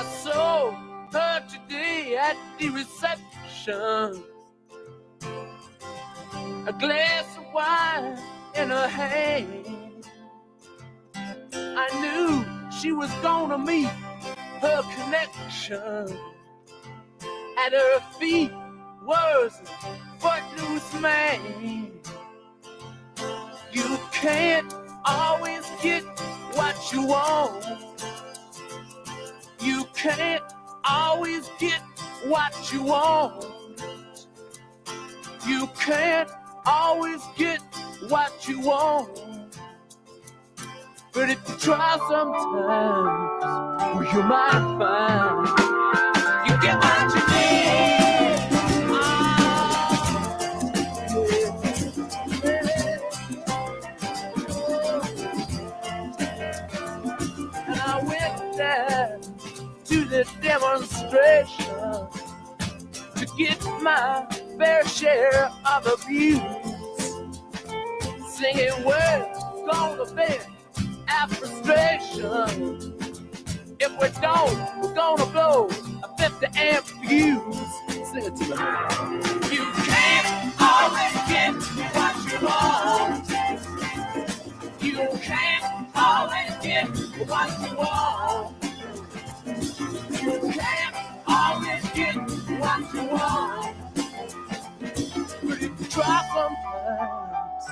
I saw her today at the reception. A glass of wine in her hand. I knew she was gonna meet her connection. At her feet was a footloose man. You can't always get what you want. You can't always get what you want. You can't always get what you want. But if you try sometimes, well, you might find you get what you need. And I went there to the demonstration to get my fair share of abuse. Singing words gonna vent our frustration. If we don't, we're gonna blow a 50 amp fuse. Sing it to me. You can't always get what you want. You can't always get what you want. You can't always get what you want. But if you try sometimes,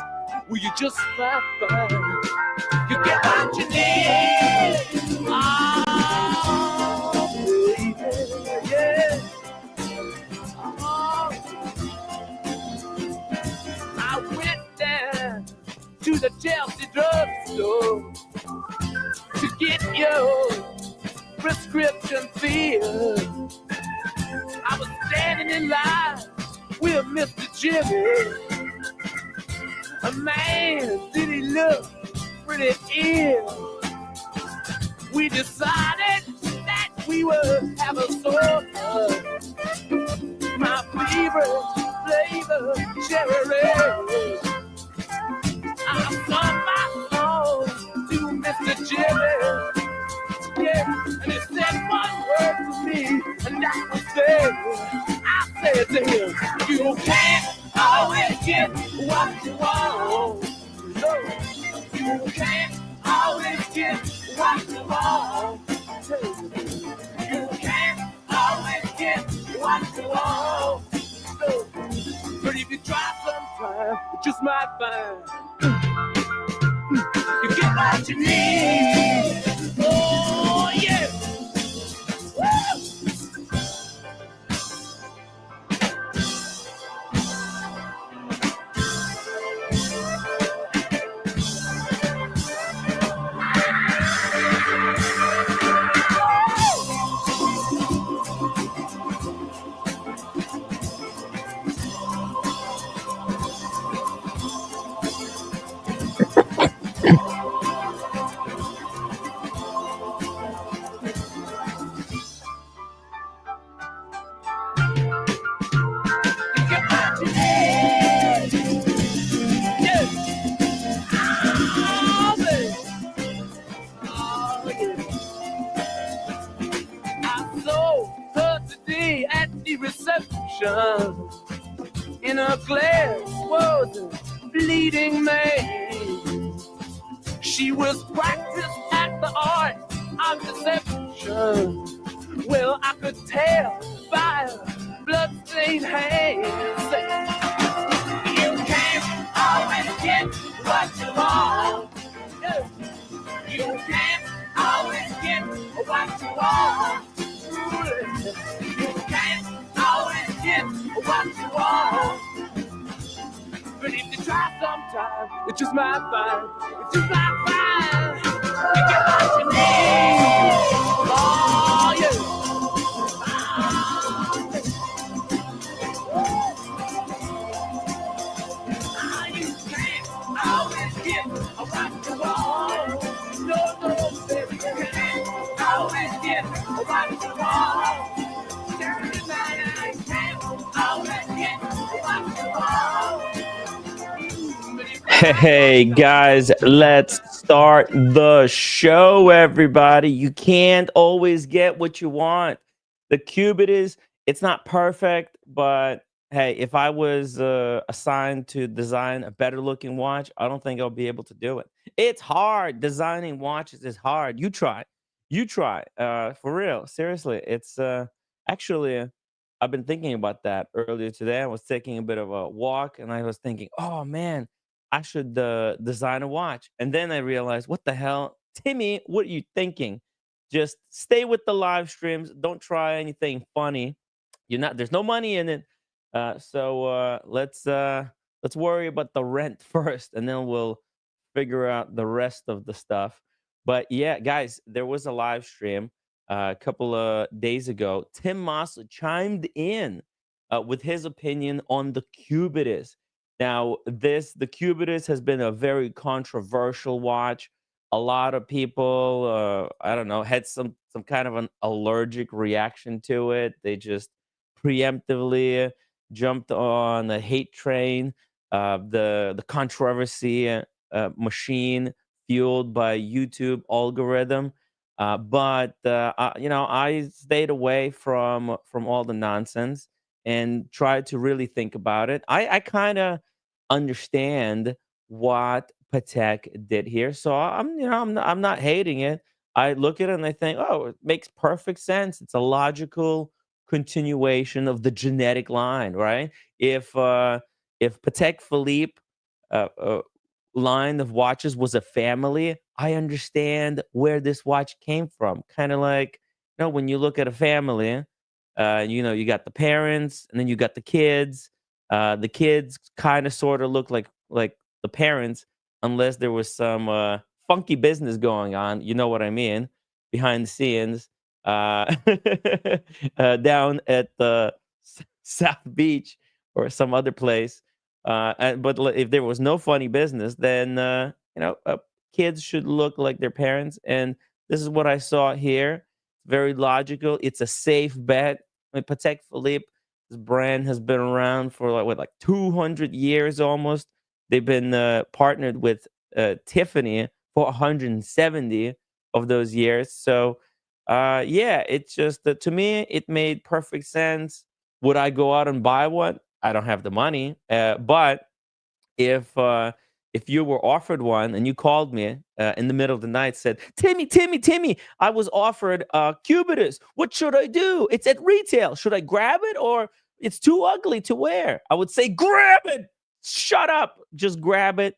well, you just might find you get what you need. Oh, baby, yeah. Oh. I went there to the Chelsea drugstore to get your prescription filled. I was standing in line with Mr. Jimmy. A man, did he look pretty ill? We decided that we would have a soda. My favorite flavor, cherry red. I sung my song to Mr. Jimmy. Yeah, and he said one word to me, and that was there. I said to him, you can't always get what you want. No, you can't always get what you want. You can't always get what you want. No, but if you try sometime, you just might find you get what you need. Oh yeah. Woo! In her glass was a bleeding man. She was practiced at the art of deception. Well, I could tell by her bloodstained hands. You can't always get what you want. You can't always get what you want. You can't always get what you want. But if you try sometime, it just might find, it just might find you get what you need. Oh yeah. You can't always get what you want. No, baby, you can't always get what you want. Hey guys, let's start the show, everybody. You can't always get what you want. The Cubitus, it's not perfect, but hey, if I was assigned to design a better looking watch, I don't think I'll be able to do it. It's hard. Designing watches is hard. You try. You try. For real. Seriously. It's actually, I've been thinking about that earlier today. I was taking a bit of a walk and I was thinking, oh man, I should design a watch. And then I realized, what the hell? Timmy, what are you thinking? Just stay with the live streams. Don't try anything funny. You're not, there's no money in it. Let's worry about the rent first and then we'll figure out the rest of the stuff. But yeah, guys, there was a live stream a couple of days ago. Tim Moss chimed in with his opinion on the Cubitus. Now, the Cubitus has been a very controversial watch. A lot of people, I don't know, had some kind of an allergic reaction to it. They just preemptively jumped on the hate train, the controversy machine fueled by YouTube algorithm. I stayed away from all the nonsense and tried to really think about it. I kind of understand what Patek did here, so I'm not hating it. I look at it and I think, oh, it makes perfect sense. It's a logical continuation of the genetic line, right? If Patek Philippe uh, uh, line of watches was a family, I understand where this watch came from. Kind of like, when you look at a family, you got the parents and then you got the kids. The kids kind of sort of look like the parents, unless there was some funky business going on. You know what I mean? Behind the scenes, uh, down at the South Beach or some other place. If there was no funny business, then kids should look like their parents. And this is what I saw here. Very logical. It's a safe bet. I mean, Patek Philippe, this brand has been around for like 200 years almost. They've been partnered with Tiffany for 170 of those years. So, yeah, it's just that to me, it made perfect sense. Would I go out and buy one? I don't have the money, but if uh, if you were offered one and you called me in the middle of the night, said, Timmy, I was offered Cubitus. What should I do? It's at retail. Should I grab it or it's too ugly to wear? I would say, grab it. Shut up. Just grab it.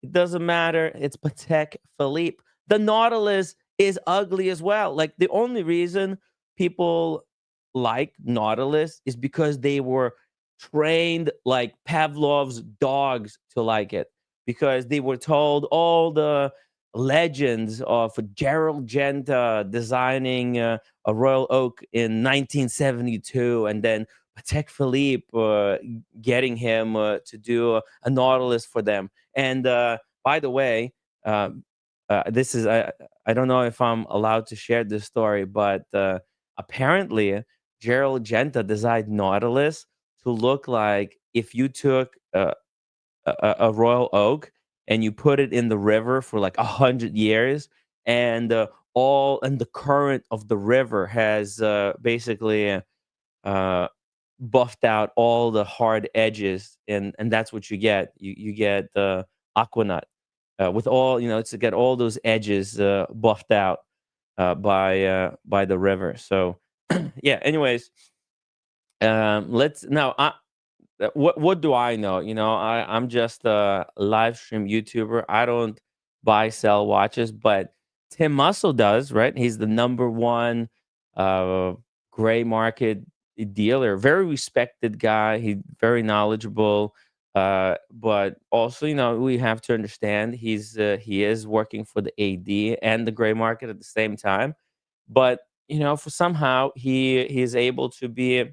It doesn't matter. It's Patek Philippe. The Nautilus is ugly as well. Like the only reason people like Nautilus is because they were trained like Pavlov's dogs to like it, because they were told all the legends of Gerald Genta designing a Royal Oak in 1972, and then Patek Philippe getting him to do a Nautilus for them. And by the way, this is I don't know if I'm allowed to share this story, but apparently Gerald Genta designed Nautilus to look like if you took a royal oak and you put it in the river for like 100 years, and the current of the river has basically uh, buffed out all the hard edges, and that's what you get. You get aquanut with all, it's to get all those edges buffed out by the river. So yeah. Anyways, let's now. What do I know? I'm just a live stream YouTuber. I don't buy sell watches, but Tim Muscle does, right? He's the number one uh, gray market dealer. Very respected guy. He very knowledgeable. But also, we have to understand he is working for the AD and the gray market at the same time. But for somehow he is able to be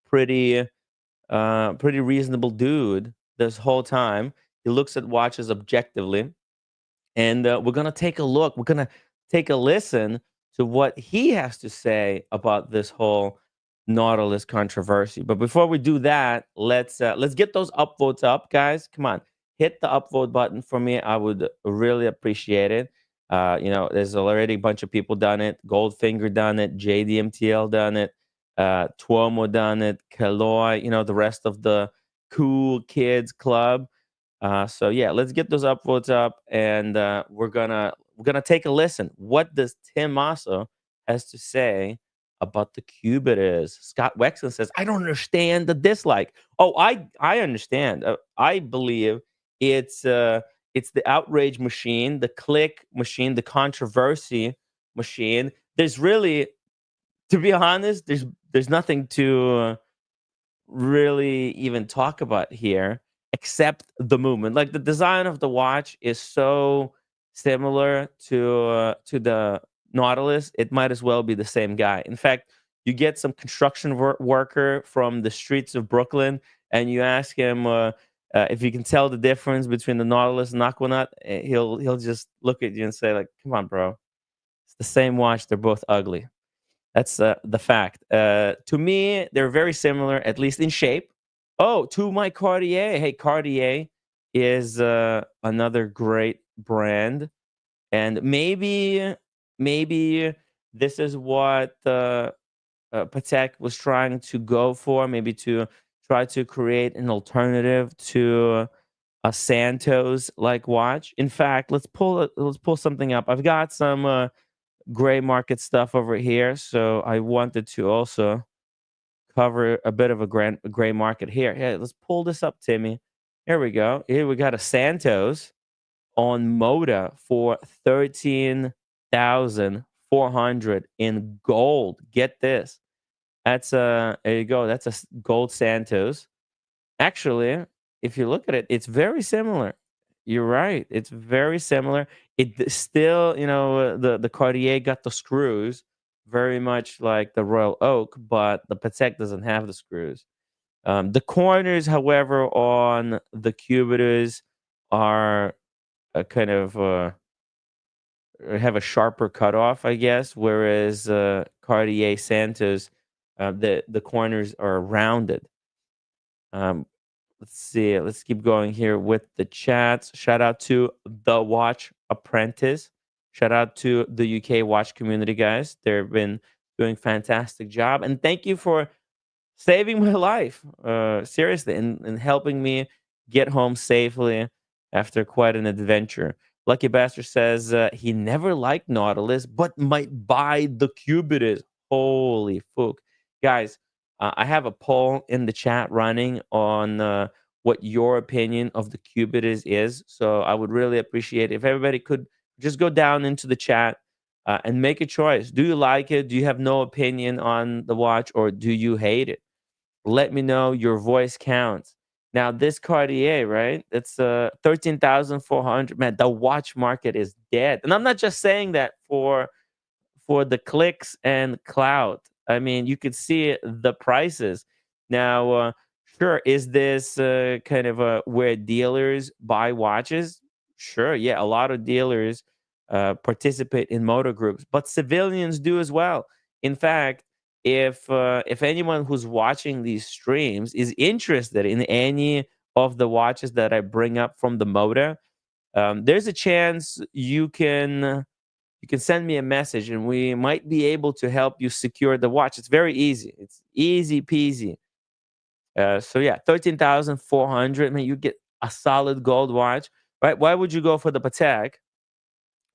pretty pretty reasonable dude this whole time. He looks at watches objectively, and we're gonna take a look. We're gonna take a listen to what he has to say about this whole Nautilus controversy. But before we do that, let's get those upvotes up, guys. Come on, hit the upvote button for me. I would really appreciate it. There's already a bunch of people done it. Goldfinger done it. JDMTL done it. Tuomo done it. Kaloi. The rest of the cool kids club. So yeah, let's get those upvotes up, and we're gonna take a listen. What does Tim Masso has to say about the Cubitus? Scott Wexton says, "I don't understand the dislike." Oh, I understand. I believe it's the outrage machine, the click machine, the controversy machine. There's really, to be honest, there's nothing to really even talk about here except the movement. Like, the design of the watch is so similar to the Nautilus, it might as well be the same guy. In fact, you get some construction worker from the streets of Brooklyn, and you ask him if you can tell the difference between the Nautilus and Aquanaut. He'll just look at you and say, like, "Come on, bro, it's the same watch. They're both ugly." That's the fact. To me, they're very similar, at least in shape. Oh, to my Cartier. Hey, Cartier is another great brand, and maybe this is what Patek was trying to go for. Maybe to try to create an alternative to a Santos like watch. In fact, let's pull something up. I've got some gray market stuff over here. So I wanted to also cover a bit of a gray market here. Yeah, let's pull this up, Timmy. Here we go. Here we got a Santos on Moda for 13,400 in gold. Get this. That's there you go. That's a gold Santos. Actually, if you look at it, it's very similar. You're right. It's very similar. Still, the Cartier got the screws, very much like the Royal Oak, but the Patek doesn't have the screws. The corners, however, on the Cubitus are kind of have a sharper cutoff, I guess, whereas Cartier Santos, the corners are rounded. Um, let's see. Let's keep going here with the chats. Shout out to the Watch Apprentice. Shout out to the UK watch community, guys. They've been doing fantastic job, and thank you for saving my life. Seriously, and helping me get home safely after quite an adventure. Lucky Bastard says he never liked Nautilus, but might buy the Cubitus. Holy fuck, guys! I have a poll in the chat running on what your opinion of the Cubitus is. So I would really appreciate it if everybody could just go down into the chat and make a choice. Do you like it? Do you have no opinion on the watch, or do you hate it? Let me know. Your voice counts. Now, this Cartier, right? It's 13,400. Man, the watch market is dead. And I'm not just saying that for the clicks and clout. I mean, you could see the prices. Now, sure, is this kind of where dealers buy watches? Sure, yeah, a lot of dealers participate in motor groups, but civilians do as well. In fact, if anyone who's watching these streams is interested in any of the watches that I bring up from the motor, there's a chance you can send me a message, and we might be able to help you secure the watch. It's very easy. It's easy peasy. So yeah, 13,400. I mean, you get a solid gold watch, right? Why would you go for the Patek?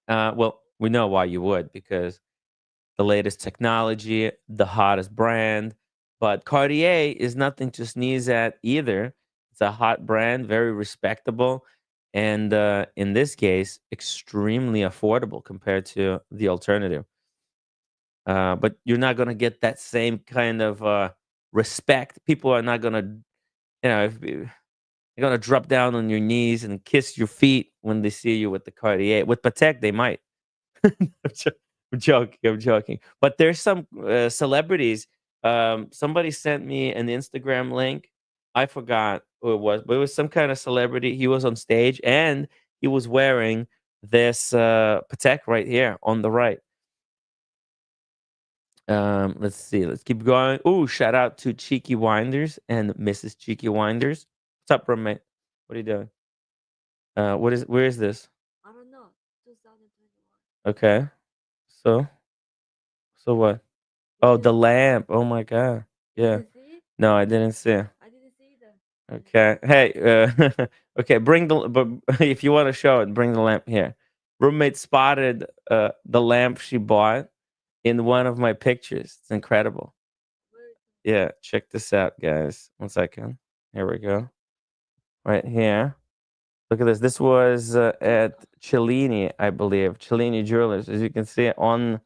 Well, we know why you would, because the latest technology, the hottest brand. But Cartier is nothing to sneeze at either. It's a hot brand, very respectable, and in this case, extremely affordable compared to the alternative. But you're not gonna get that same kind of respect. People are not gonna, if they're gonna drop down on your knees and kiss your feet when they see you with the Cartier. With Patek, they might. I'm jo I'm joking, I'm joking. But there's some, celebrities, somebody sent me an Instagram link. I forgot who it was, but it was some kind of celebrity. He was on stage, and he was wearing this, Patek right here on the right. Let's see, let's keep going. Ooh, shout out to Cheeky Winders and Mrs. Cheeky Winders. What's up, roommate? What are you doing? Where is this? I don't know. 2021. Okay. So what? You Oh, didn't the see it? lamp. Oh my God. You Yeah. didn't see it? No, I didn't see. I didn't see either. Okay. Hey, okay, bring the but if you want to show it, bring the lamp here. Roommate spotted the lamp she bought in one of my pictures. It's incredible. Where is it? Yeah, check this out, guys. One second. Here we go. Right here. Look at this. This was at Cellini, I believe. Cellini Jewelers. As you can see on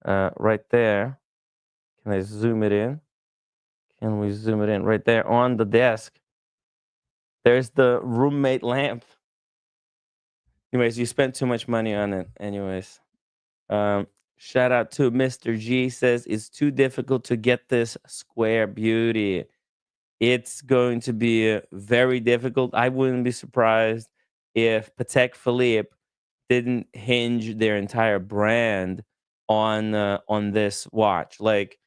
right there. Can I zoom it in? Can we zoom it in? Right there on the desk. There's the roommate lamp. Anyways, you spent too much money on it. Anyways, shout out to Mr. G says it's too difficult to get this square beauty. It's going to be very difficult. I wouldn't be surprised if Patek Philippe didn't hinge their entire brand on this watch. Like,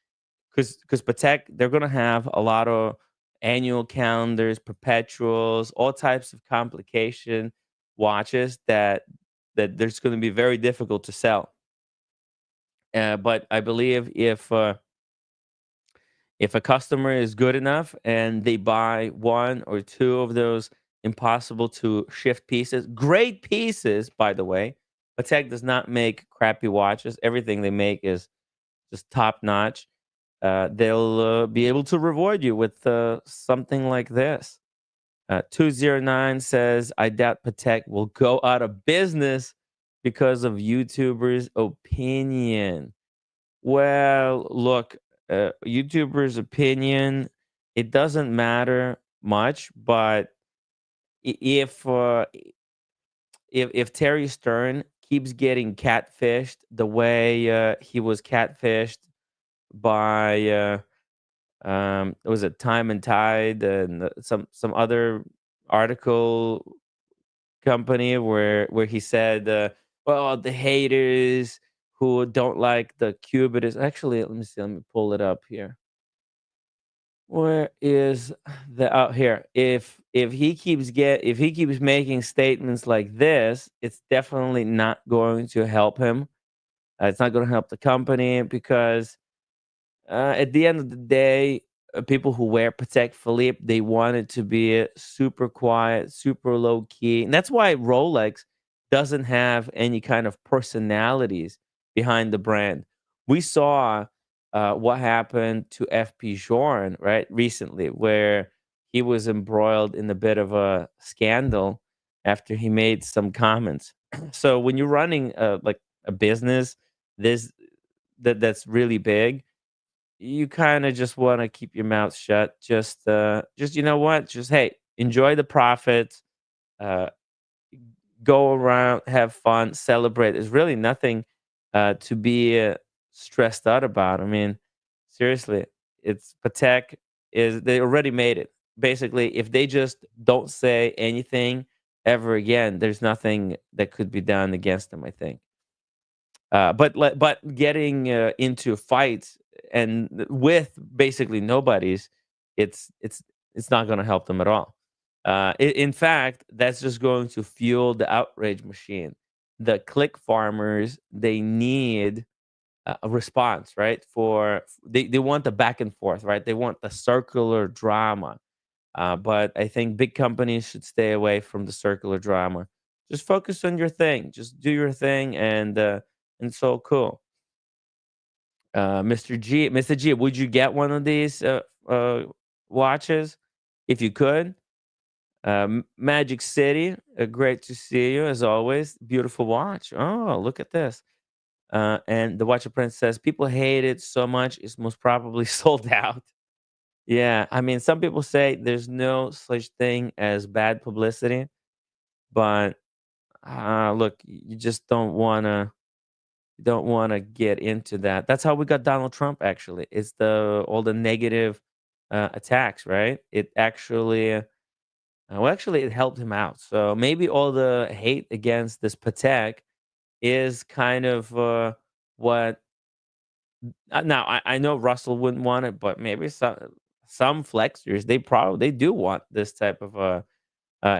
because Patek, they're gonna have a lot of annual calendars, perpetuals, all types of complication watches that there's going to be very difficult to sell. But I believe if a customer is good enough and they buy one or two of those impossible to shift pieces, great pieces, by the way. Patek does not make crappy watches. Everything they make is just top notch. They'll be able to reward you with something like this. 209 says, I doubt Patek will go out of business because of YouTubers' opinion. Well, look, YouTubers' opinion, it doesn't matter much, but if Terry Stern keeps getting catfished the way he was catfished by was it Time and Tide and some other article company where he said, well, the haters who don't like the Cubitus. Actually, let me see. Let me pull it up here. Where is the out here? If he keeps making statements like this, it's definitely not going to help him. It's not going to help the company because at the end of the day, people who wear Patek Philippe, they want it to be super quiet, super low key, and that's why Rolex doesn't have any kind of personalities behind the brand. We saw what happened to FP Journe right recently, where he was embroiled in a bit of a scandal after he made some comments. So when you're running like a business, this that's really big, you kind of just want to keep your mouth shut. Just you know what? Just hey, enjoy the profits. Uh, go around, have fun, celebrate. There's really nothing to be stressed out about. I mean, seriously, it's Patek is they already made it. Basically, if they just don't say anything ever again, there's nothing that could be done against them. I think. But getting into fights and with basically nobody's, it's it's not going to help them at all. In fact, that's just going to fuel the outrage machine. The click farmers, they need a response, right? They want the back and forth, right? They want the circular drama. But I think big companies should stay away from the circular drama. Just focus on your thing. Just do your thing, and so cool. Mr. G, would you get one of these watches if you could? Magic City, great to see you as always. Beautiful watch. Oh, look at this. And the Watcher Prince says people hate it so much it's most probably sold out. Yeah, I mean, some people say there's no such thing as bad publicity, but look, you just don't wanna get into that. That's how we got Donald Trump. Actually, it's the all the negative attacks, right? It actually, well, actually, it helped him out. So maybe all the hate against this Patek is kind of what. Now I know Russell wouldn't want it, but maybe some flexors they do want this type of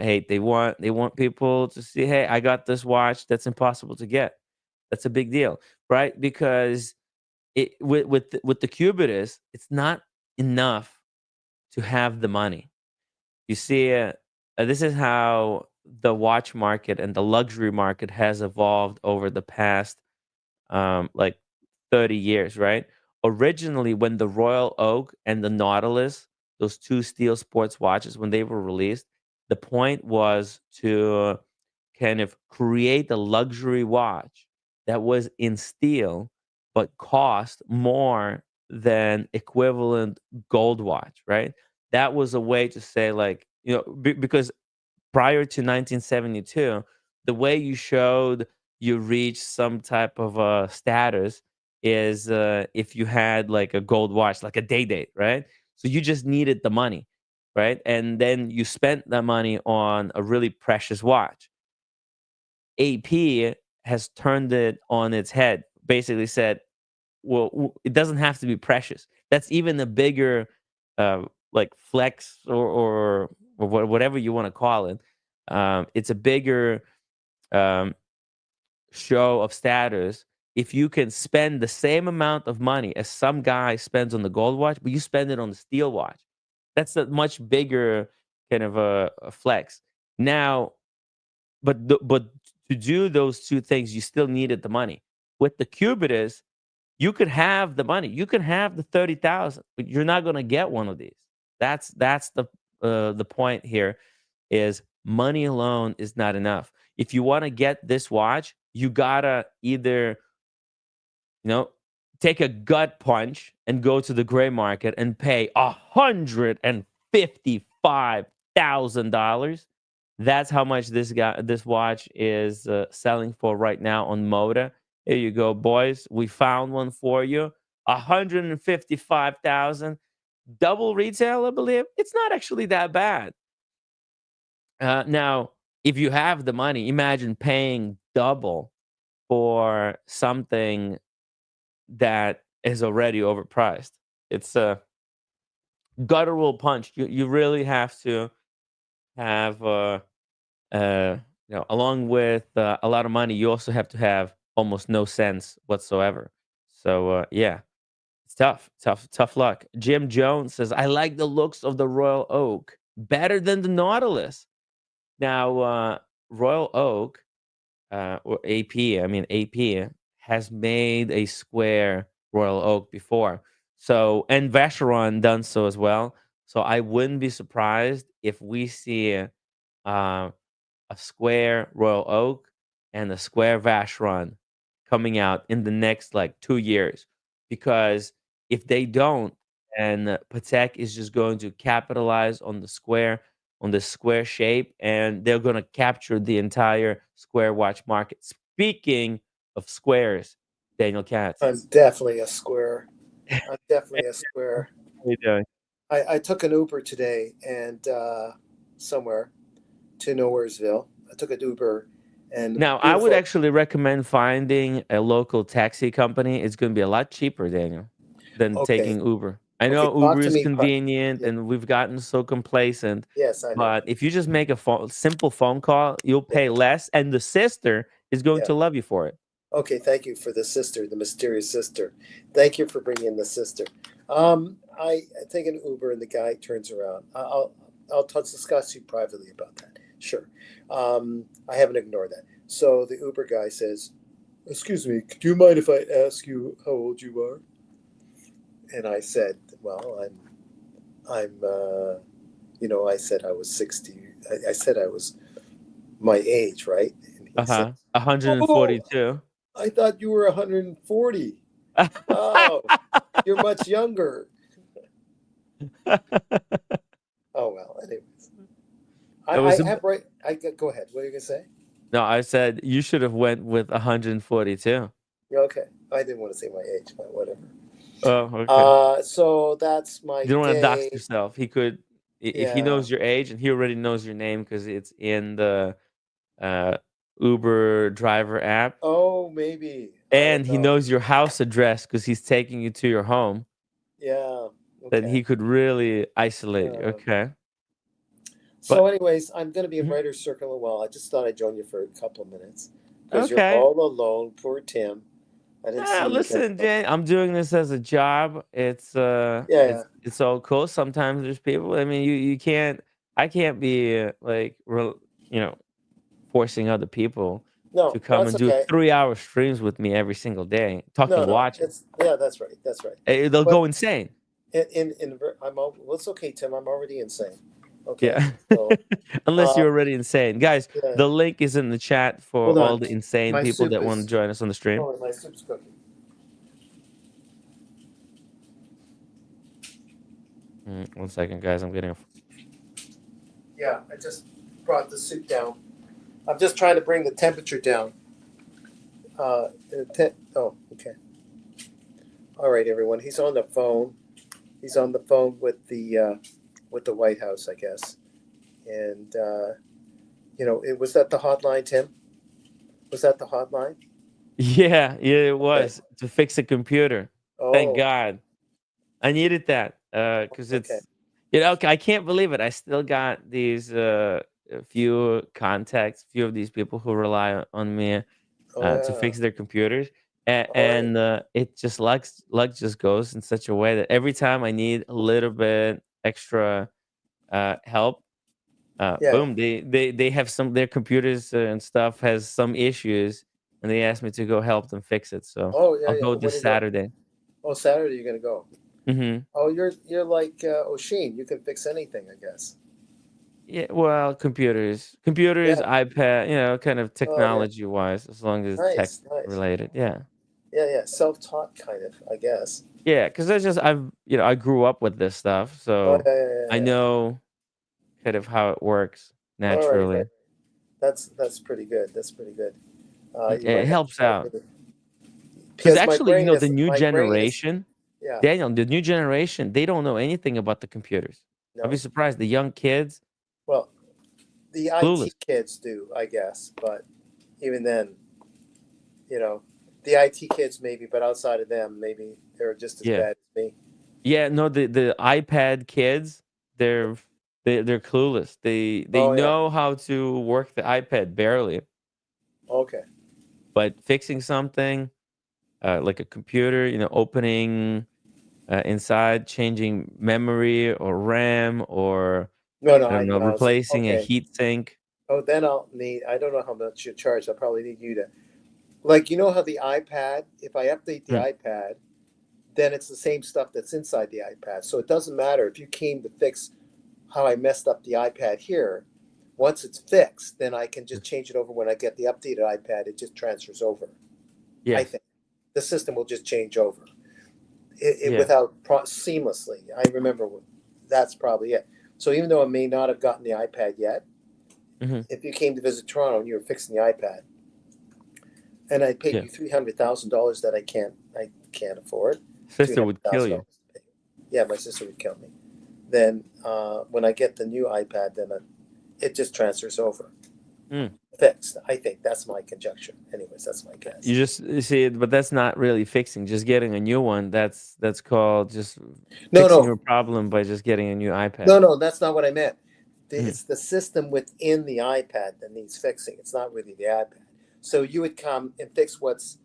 Hey, they want people to see, hey, I got this watch that's impossible to get. That's a big deal, right? Because with the Cubitus, it's not enough to have the money. You see, this is how the watch market and the luxury market has evolved over the past like 30 years, right? Originally, when the Royal Oak and the Nautilus, those two steel sports watches, when they were released, the point was to kind of create a luxury watch that was in steel but cost more than equivalent gold watch, right? That was a way to say, like, because prior to 1972, the way you showed you reached some type of status is if you had like a gold watch, like a day date, right? So you just needed the money, right? And then you spent the money on a really precious watch. AP has turned it on its head, basically said, well, it doesn't have to be precious. That's even a bigger, like flex or whatever you want to call it. It's a bigger um, show of status if you can spend the same amount of money as some guy spends on the gold watch, but you spend it on the steel watch. That's a much bigger kind of a flex. Now, but to do those two things, you still needed the money. With the Cubitus, you could have the money. You can have the 30,000, but you're not going to get one of these. That's the point here is money alone is not enough. If you want to get this watch, you gotta either, you know, take a gut punch and go to the gray market and pay $155,000. That's how much this watch is selling for right now on Moda. Here you go, boys. We found one for you. 155,000. Double retail, I believe. It's not actually that bad. Now, if you have the money, imagine paying double for something that is already overpriced. It's a guttural punch. You really have to have, along with a lot of money, you also have to have almost no sense whatsoever. So, yeah, it's tough luck. Jim Jones says, I like the looks of the Royal Oak better than the Nautilus. Now, Royal Oak, or AP, I mean, AP has made a square Royal Oak before. So, and Vacheron done so as well. So I wouldn't be surprised if we see a square Royal Oak and a square Vacheron coming out in the next like 2 years. Because if they don't, and Patek is just going to capitalize on the square shape, and they're going to capture the entire square watch market. Speaking of squares, Daniel Katz. I'm definitely a square. I'm definitely a square. How you doing? I took an Uber today and somewhere to Nowheresville. I took an Uber and Now, I would beautiful. actually recommend finding a local taxi company. It's going to be a lot cheaper, Daniel, than Okay, taking Uber. I okay. know Talk Uber to is me. convenient Yeah, and we've gotten so complacent, yes, I know. but if you just make a simple phone call, you'll Yeah, pay less and the sister is going yeah. to love you for it. Okay, thank you for the sister, the mysterious sister. Thank you for bringing in the sister. I take an Uber and the guy turns around. I'll discuss you privately about that. Sure. I haven't ignored that. So the Uber guy says, "Excuse me, do you mind if I ask you how old you are?" And I said, "Well, I said I was 60. I said I was my age, right?" And he said, Uh-huh. "Oh, 142. I thought you were 140. Oh, you're much younger." Oh well. Anyways, It I was have right. Go ahead. What are you gonna say? no, I said you should have went with 142. Yeah, okay, I didn't want to say my age, but whatever. Oh, okay. So that's You my don't want to dox day. yourself. He could, if he Yeah. knows your age, and he already knows your name because it's in the uh, Uber driver app, Oh, maybe. I and don't he know. knows your house address because he's taking you to your home, Yeah. then Okay. he could really isolate you. Um, Okay. But So, anyways, I'm going to be in mhm. writer's circle a while. I just thought I'd join you for a couple of minutes because you're Okay. all alone. Poor Tim. I didn't see you again. Listen, Jane, I'm doing this as a job. Yeah, yeah. It's all cool. Sometimes there's people. I mean, you can't. I can't be you know, forcing other people to No, no, come it's and do okay. 3 hour streams with me every single day, talking No, no, watches. that's right, that's right. They'll But go insane. well, it's okay, Tim. I'm already insane. Okay, Yeah. so Unless uh, you're already insane. Guys, yeah. the link is in the chat for Hold all on, the insane my people soup that want to is. join us on the stream. Oh, my soup's cooking. One second, guys. I'm getting a. Yeah, I just brought the soup down. I'm just trying to bring the temperature down. Oh, okay. All right, everyone. He's on the phone. He's on the phone with the White House, I guess. And it was that the hotline, Tim. Was that the hotline? Yeah, yeah, it Okay. was to fix a computer. Thank Oh, God. I needed that because okay. I can't believe it. I still got these a few contacts, few of these people who rely on me Oh, to yeah. fix their computers, and, All right. and it just luck just goes in such a way that every time I need a little bit extra help, Yeah. boom, they have their computers and stuff has some issues, and they asked me to go help them fix it. So Oh, yeah, I'll yeah. go When this are you going? Saturday. Oh, Saturday you're gonna go. Hmm. Oh, you're like O'Sheen. You can fix anything, I guess. Yeah, well, computers, Yeah. iPad, kind of Oh, yeah. technology wise, as long as tech Nice, nice. related. Yeah. Yeah, yeah. Self-taught kind of, I guess. Yeah, because I grew up with this stuff, Oh, so yeah, yeah, yeah, I yeah. know kind of how it works All right, right. naturally. That's pretty good. That's pretty good. You It might have to helps try out to because because actually, the new my brain is generation, yeah. Daniel, the new generation, they don't know anything about the computers. I'd be No. surprised. The young kids, Well, the IT clueless. kids do, I guess, but even then, you know, the IT kids maybe, but outside of them, maybe they're just as Yeah, bad as me. yeah. No, the iPad kids, they're they're clueless. They Oh yeah. know how to work the iPad barely, Okay. but fixing something like a computer, opening inside, changing memory or RAM, or No, no, I I don't know, know. I was replacing a okay. heat sink. Oh, then I'll need. I don't know how much you charge. I'll probably need you to, like, you know how the iPad. If I update the Hmm. iPad, then it's the same stuff that's inside the iPad. So it doesn't matter if you came to fix how I messed up the iPad here. Once it's fixed, then I can just change it over when I get the updated iPad. It just transfers over. I Yes. think the system will just change over Yeah. without seamlessly. I remember that's probably it. So even though I may not have gotten the iPad yet, Hmm. if you came to visit Toronto and you were fixing the iPad, and I paid Yeah. you $300,000 that I can't afford, three Sister hundred would kill thousand you. dollars to pay. Yeah, my sister would kill me. Then when I get the new iPad, then it just transfers over, Mm. fixed. I think that's my conjecture. Anyways, that's my guess. You see, but that's not really fixing. Just getting a new one. That's called just No, fixing no, your problem by just getting a new no, iPad. no. That's not what I meant. Mhm. It's the system within the iPad that needs fixing. It's not really the iPad. So you would come and fix what's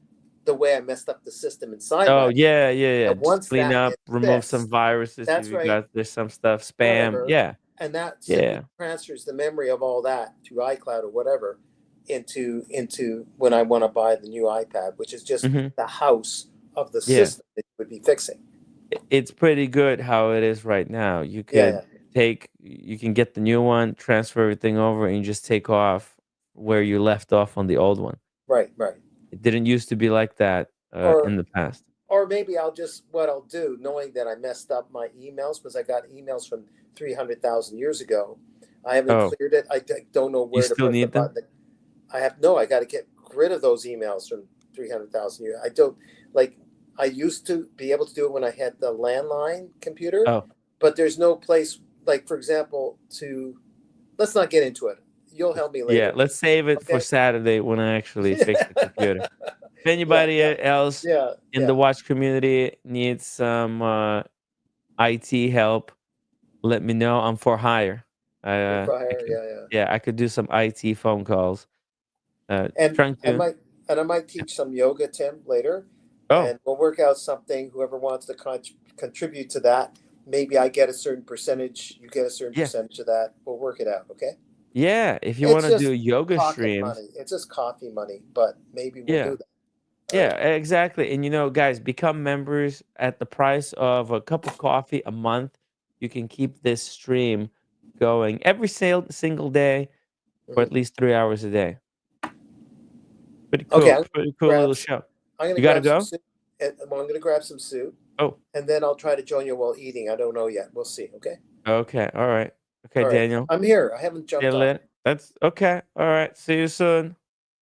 the way I messed up the system inside Oh my. yeah, yeah, yeah. And Just once clean that up, is remove some fixed, viruses if that's you right. got there's some stuff, spam. Whatever, Yeah, and that simply yeah, transfers the memory of all that to iCloud or whatever into when I want to buy the new iPad, which is just hmm, the house of the yeah. system that you would be fixing. It's pretty good how it is right now. Yeah, You can get the new one, transfer everything over, and you just take off where you left off on the old one. right, right. It didn't used to be like that Or in the past. or maybe what I'll do, knowing that I messed up my emails because I got emails from 300,000 years ago. I haven't Oh, cleared it. I don't know you where to still press the need them? button. I have no. I got to get rid of those emails from 300,000 years. I don't like. I used to be able to do it when I had the landline computer, Oh, but there's no place. Like for example, to let's not get into it. You'll help me yeah. later. Let's save it for Okay. Saturday when I actually fix the computer. If Yeah, anybody yeah, else yeah, in the yeah. watch community needs some IT help, let me know. I'm for hire. I Fire, could, yeah, yeah. yeah, I could do some IT phone calls. And Trying to. I might teach some yoga, Tim, later, Oh, and we'll work out something. Whoever wants to contribute to that, maybe I get a certain percentage, you get a certain yeah, percentage of that. We'll work it out, okay? yeah. If you want It's to do just yoga pocket streams, money. It's just coffee money, but maybe we'll yeah. do that. All Yeah, right. exactly. And guys, become members at the price of a cup of coffee a month. You can keep this stream going every single day for at Mhm. least 3 hours a day. Pretty Okay, cool. Pretty cool grab. little show. I'm gonna You got to grab some go? soup. I'm gonna grab some soup, Oh, and then I'll try to join you while eating. I don't know yet. We'll see. Okay. okay. All right. Okay, All right. Daniel. I'm here. I haven't See you jumped off. later. That's okay. All right. See you soon.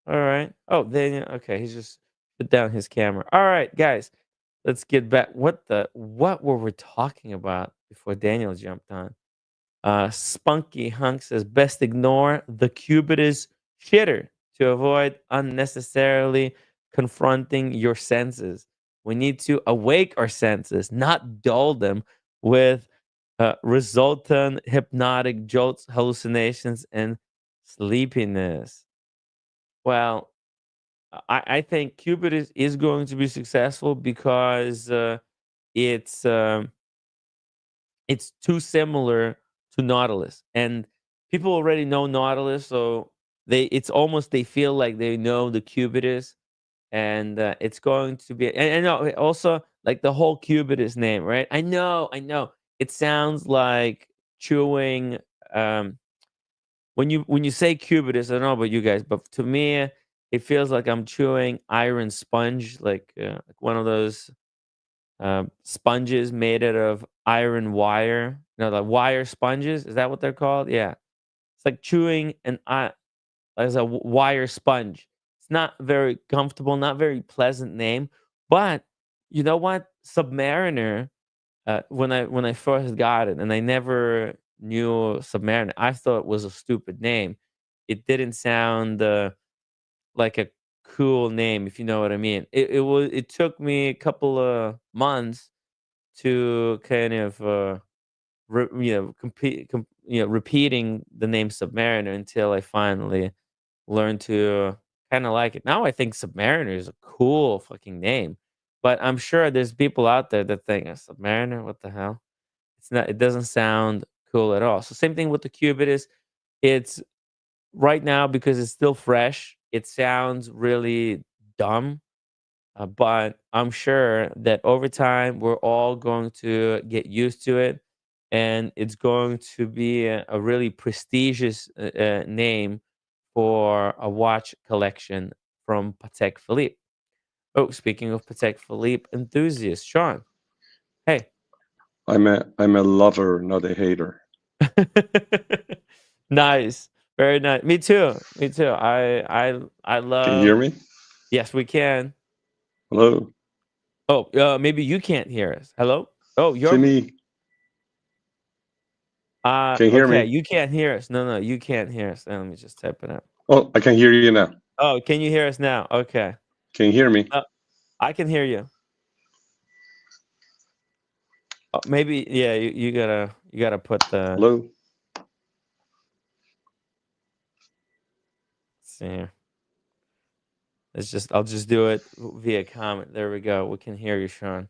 All right. Oh, Daniel. Okay, he's just put down his camera. All right, guys. Let's get back. What were we talking about before Daniel jumped on? Spunky Hunk says best ignore the Cubitus shitter to avoid unnecessarily confronting your senses. We need to awake our senses, not dull them with resultant hypnotic jolts, hallucinations, and sleepiness. Well, I think Cubitus is going to be successful because it's um, it's too similar to Nautilus, and people already know Nautilus, so it's almost they feel like they know the Cubitus, and it's going to be. And I know also like the whole Cubitus name, right? I know, it sounds like chewing. Um, when you say Cubitus, I don't know about you guys, but to me, it feels like I'm chewing iron sponge, like one of those sponges made out of iron wire. The wire sponges. Is that what they're called? Yeah. It's like chewing as a wire sponge. It's not very comfortable, not very pleasant name. But you know what? Submariner. When I first got it, and I never knew Submariner, I thought it was a stupid name. It didn't sound like a cool name, if you know what I mean. It took me a couple of months to kind of repeating the name Submariner until I finally learned to kind of like it. Now I think Submariner is a cool fucking name, but I'm sure there's people out there that think Submariner, what the hell? It's not. It doesn't sound cool at all. So same thing with the Cubitus. It's right now because it's still fresh. It sounds really dumb, but I'm sure that over time we're all going to get used to it, and it's going to be a really prestigious name for a watch collection from Patek Philippe. Oh, speaking of Patek Philippe enthusiasts, Sean, hey. I'm a lover, not a hater. Nice, very nice. Me too. Me too. I Can you hear love. me? Yes, we can. Hello, Oh, maybe you can't hear us. Hello. Oh, you're. Timmy. Can you hear Okay, me? you can't hear us. No, you can't hear us. Let me just type it out. Oh, I can hear you now. Oh, can you hear us now? Okay. Can you hear me? I can hear you. Maybe yeah, you gotta put the. Hello. Let's see here. I'll just do it via comment. There we go. We can hear you, Sean.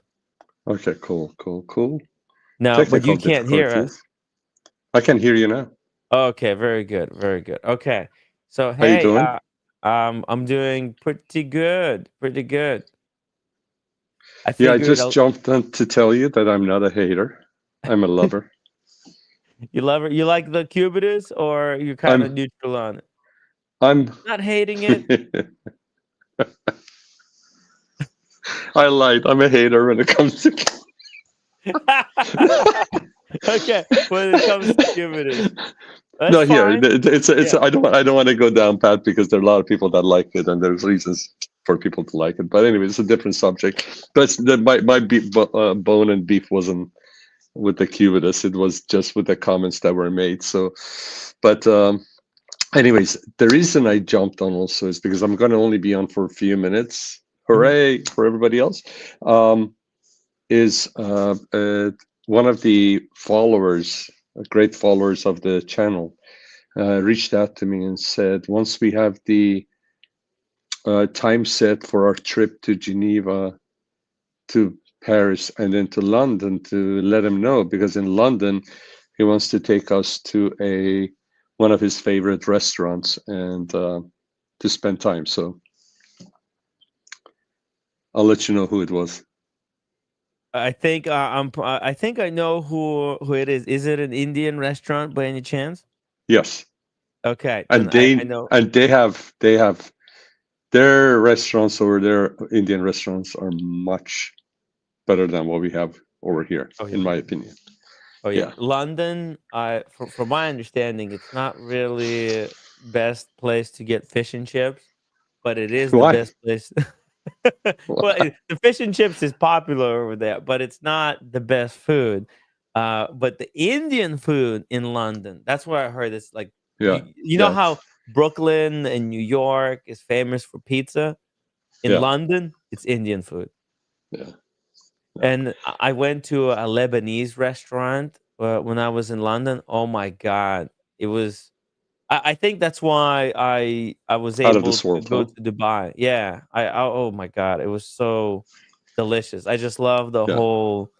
Okay, cool. No, but Technical you can't hear difficulties. us. I can hear you now. Okay, very good, very good. Okay, so How you hey, doing? I'm doing pretty good, pretty good. I Yeah, I figured just jumped on to tell you that I'm not a hater. I'm a lover. you love it. You like the Cubitus, or you're kind of I'm neutral on it? I'm Not hating it. I lied. I'm a hater when it comes to Okay, when it comes to Cubitus, that's No, here fine. it's Yeah. I don't want to go down, Pat, because there are a lot of people that like it, and there's reasons for people to like it. But anyway, it's a different subject. But my bone and beef wasn't with the Cubitus; it was just with the comments that were made. So, but anyways, the reason I jumped on also is because I'm going to only be on for a few minutes. Mhm. Hooray for everybody else! Is one of the followers great followers of the channel, reached out to me and said, once we have the time set for our trip to Geneva, to Paris, and then to London, to let him know, because in London he wants to take us to one of his favorite restaurants and to spend time. So I'll let you know who it was. I think I think I know who it is. Is it an Indian restaurant by any chance? Yes. Okay, And then I know. they have their restaurants over there, Indian restaurants, are much better than what we have over here, Oh in yeah. my opinion. Oh yeah. Yeah. London, from my understanding, it's not really best place to get fish and chips, but it is the Why? best place. Well, the fish and chips is popular over there, but it's not the best food. But the Indian food in London, that's where I heard it's like Yeah. you know Yeah. how Brooklyn and New York is famous for pizza. In Yeah. London, it's Indian food. Yeah. And I went to a Lebanese restaurant when I was in London. Oh my God. It was, I think that's why I was Out of able this to world, go huh? to Dubai. Yeah. Oh my God. It was so delicious. I just love the Yeah. whole,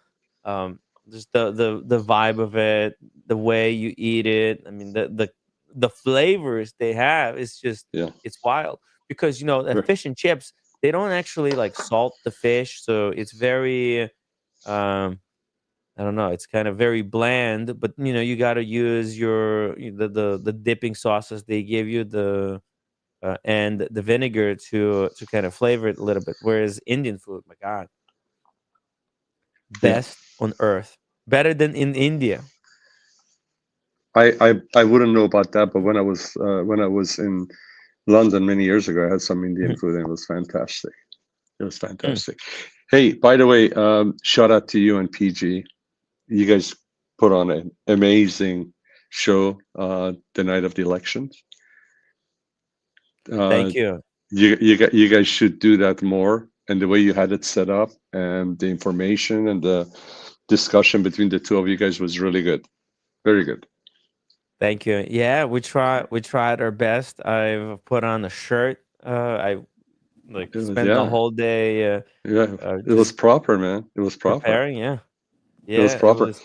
just the vibe of it, the way you eat it. I mean, the flavors they have is just, Yeah. it's wild because, you know, the Sure. fish and chips, they don't actually like salt the fish. So it's very, I don't know, it's kind of very bland, but you know, you got to use the dipping sauces they give you, the and the vinegar to kind of flavor it a little bit. Whereas Indian food, my God, Yeah. best on earth, better than in India. I wouldn't know about that, but when I was in London many years ago, I had some Indian Mhm. food and it was fantastic. It was Mm. fantastic. Hey, by the way, shout out to you and PG. You guys put on an amazing show the night of the election. Uh, Thank you. you guys should do that more. And the way you had it set up and the information and the discussion between the two of you guys was really good. Very good. Thank you. Yeah, we tried our best. I've put on a shirt. I like It was, spent the yeah. whole day Yeah. It was just proper, man. It was proper. preparing. Yeah. It was Yeah, it proper. was.